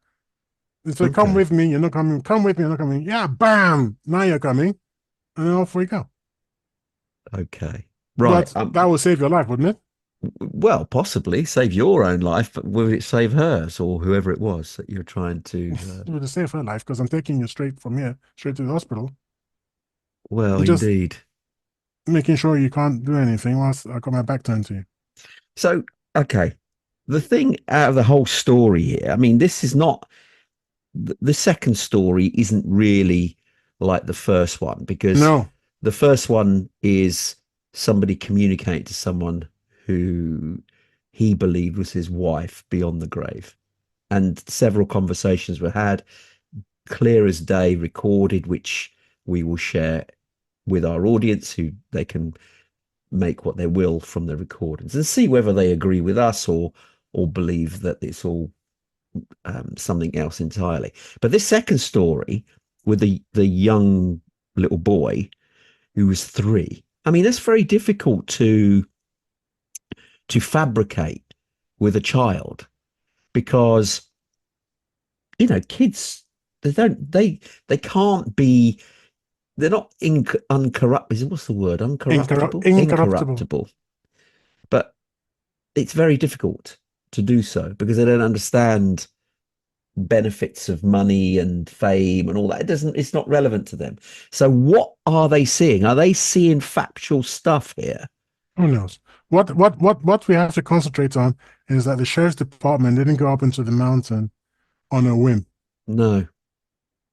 Speaker 3: It's like, come
Speaker 1: Okay.
Speaker 3: with me, you're not coming. Come with me, you're not coming. Yeah, bam! Now you're coming, and then off we go.
Speaker 1: Okay. Right.
Speaker 3: But that will save your life, wouldn't it?
Speaker 1: Well, possibly save your own life, but will it save hers or whoever it was that you're trying to?
Speaker 3: It would save her life because I'm taking you straight from here, straight to the hospital,
Speaker 1: Well,
Speaker 3: and just
Speaker 1: indeed.
Speaker 3: making sure you can't do anything whilst I got my back turned to you.
Speaker 1: So, okay. The thing out of the whole story here, I mean, this is not the second story isn't really like the first one because
Speaker 3: No,
Speaker 1: the first one is somebody communicating to someone who he believed was his wife beyond the grave. And several conversations were had, clear as day, recorded, which we will share with our audience who they can make what they will from the recordings and see whether they agree with us or believe that it's all something else entirely. But this second story with the young little boy who was 3, I mean, that's very difficult to fabricate with a child because kids they can't be, they're not uncorrupt. What's the word? Uncorruptible.
Speaker 3: incorruptible.
Speaker 1: it's very difficult to do so because they don't understand benefits of money and fame and all that. It's not relevant to them. So what are they seeing? Are they seeing factual stuff here?
Speaker 3: Who knows? What we have to concentrate on is that the sheriff's department didn't go up into the mountain on a whim.
Speaker 1: No,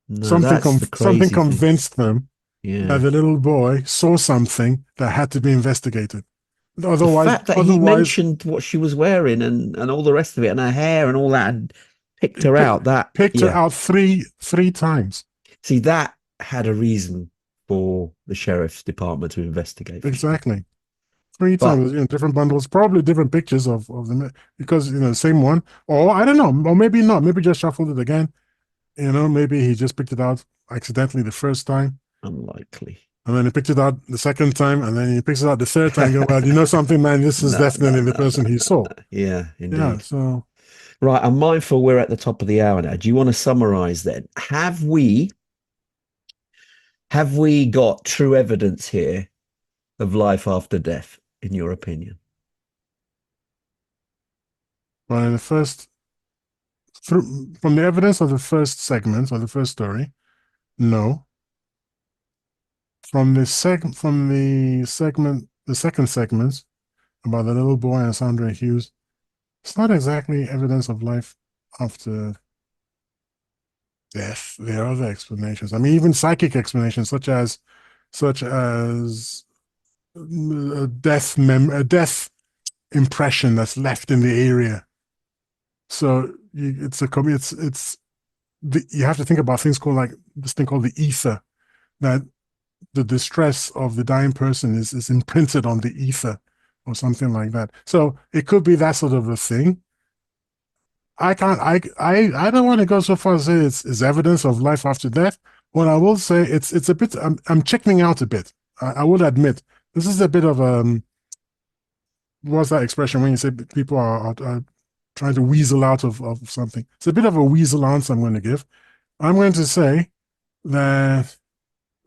Speaker 1: no,
Speaker 3: Something
Speaker 1: that's the
Speaker 3: something
Speaker 1: crazy thing.
Speaker 3: convinced them that
Speaker 1: Yeah.
Speaker 3: the little boy saw something that had to be investigated.
Speaker 1: The
Speaker 3: Otherwise,
Speaker 1: fact that he
Speaker 3: otherwise,
Speaker 1: mentioned what she was wearing and all the rest of it and her hair and all that and picked
Speaker 3: he
Speaker 1: her out, that,
Speaker 3: picked her
Speaker 1: yeah.
Speaker 3: out three times.
Speaker 1: See, that had a reason for the sheriff's department to investigate for sure.
Speaker 3: Exactly. Three
Speaker 1: But
Speaker 3: times, different bundles, probably different pictures of them because same one, or I don't know, or maybe not, maybe just shuffled it again. Maybe he just picked it out accidentally the first time,
Speaker 1: unlikely.
Speaker 3: and then he picked it out the second time, and then he picks it out the third time. Go, well, something, man, this is
Speaker 1: No, no,
Speaker 3: definitely the
Speaker 1: no,
Speaker 3: person
Speaker 1: no,
Speaker 3: he
Speaker 1: no,
Speaker 3: saw.
Speaker 1: no. Yeah,
Speaker 3: Yeah,
Speaker 1: indeed.
Speaker 3: so
Speaker 1: Right, I'm mindful we're at the top of the hour now. Do you want to summarize then? Have we got true evidence here of life after death, in your opinion?
Speaker 3: well, in the first, from the evidence of the first segment or the first story, no. The second segment about the little boy and Sandra Hughes, it's not exactly evidence of life after death. There are other explanations. I mean, even psychic explanations, such as a death impression that's left in the area. So you have to think about things called like this thing called the ether, that the distress of the dying person is imprinted on the ether or something like that. So it could be that sort of a thing. I can't I don't want to go so far as say it's evidence of life after death. What I will say it's a bit I'm checking out a bit. I will admit this is a bit of what's that expression when you say people are trying to weasel out of something? It's a bit of a weasel answer I'm going to give. I'm going to say that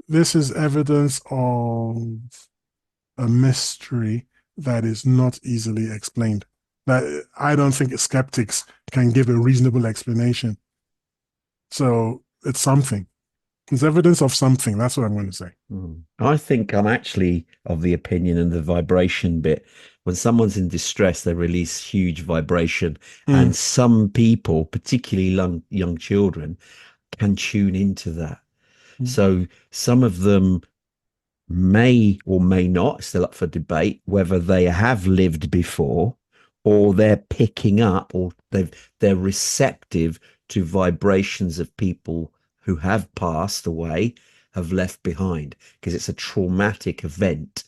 Speaker 3: this is evidence of a mystery that is not easily explained. That I don't think skeptics can give a reasonable explanation. So it's something. It's evidence of something. That's what I'm going to say.
Speaker 1: I think I'm actually of the opinion and the vibration bit. When someone's in distress, they release huge vibration, and some people, particularly young children, can tune into that. So some of them may or may not, still up for debate, whether they have lived before or they're picking up or they're receptive to vibrations of people who have passed away, have left behind, because it's a traumatic event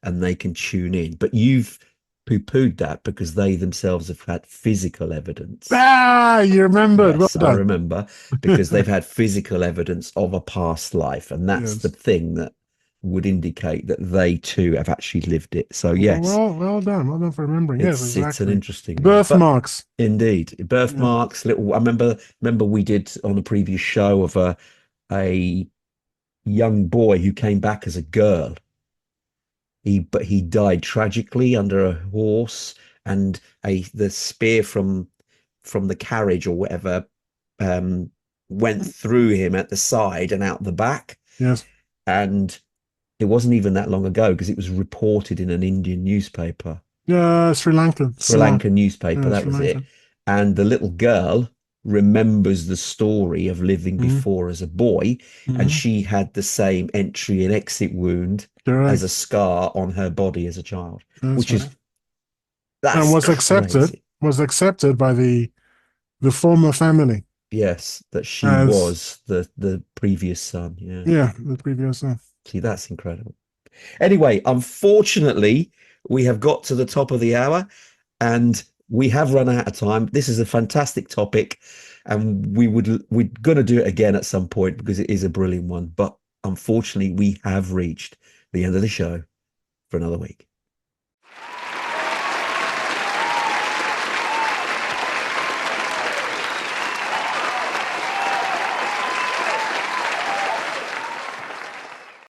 Speaker 1: and they can tune in. But you've poo-pooed that because they themselves have had physical evidence.
Speaker 3: You remembered. Well
Speaker 1: Yes, I
Speaker 3: done.
Speaker 1: remember, because they've had physical evidence of a past life, and that's the
Speaker 3: Yes.
Speaker 1: thing that would indicate that they too have actually lived it. So
Speaker 3: Well,
Speaker 1: yes,
Speaker 3: well done. Well done for remembering. Yes,
Speaker 1: it's an
Speaker 3: exactly.
Speaker 1: interesting one. But
Speaker 3: Birthmarks.
Speaker 1: indeed,
Speaker 3: Yeah.
Speaker 1: birthmarks, little. I remember we did on a previous show of a young boy who came back as a girl. But he died tragically under a horse, and the spear from the carriage or whatever went through him at the side and out the back.
Speaker 3: Yes.
Speaker 1: And it wasn't even that long ago because it was reported in an Indian newspaper,
Speaker 3: Yeah, Sri Lankan.
Speaker 1: Sri Lankan newspaper,
Speaker 3: Yeah,
Speaker 1: that
Speaker 3: Sri
Speaker 1: was it.
Speaker 3: Lankan.
Speaker 1: And the little girl remembers the story of living
Speaker 3: Mm-hmm.
Speaker 1: before as a boy, and
Speaker 3: Mm-hmm.
Speaker 1: she had the same entry and exit wound as a
Speaker 3: Correct.
Speaker 1: scar on her body as a child,
Speaker 3: That's
Speaker 1: which is
Speaker 3: right. And
Speaker 1: that's crazy.
Speaker 3: was accepted by the former family
Speaker 1: Yes, that she
Speaker 3: as
Speaker 1: was the previous son. Yeah.
Speaker 3: the previous son.
Speaker 1: See, that's incredible. Anyway, unfortunately, we have got to the top of the hour and we have run out of time. This is a fantastic topic, and we're going to do it again at some point because it is a brilliant one. But unfortunately, we have reached the end of the show for another week.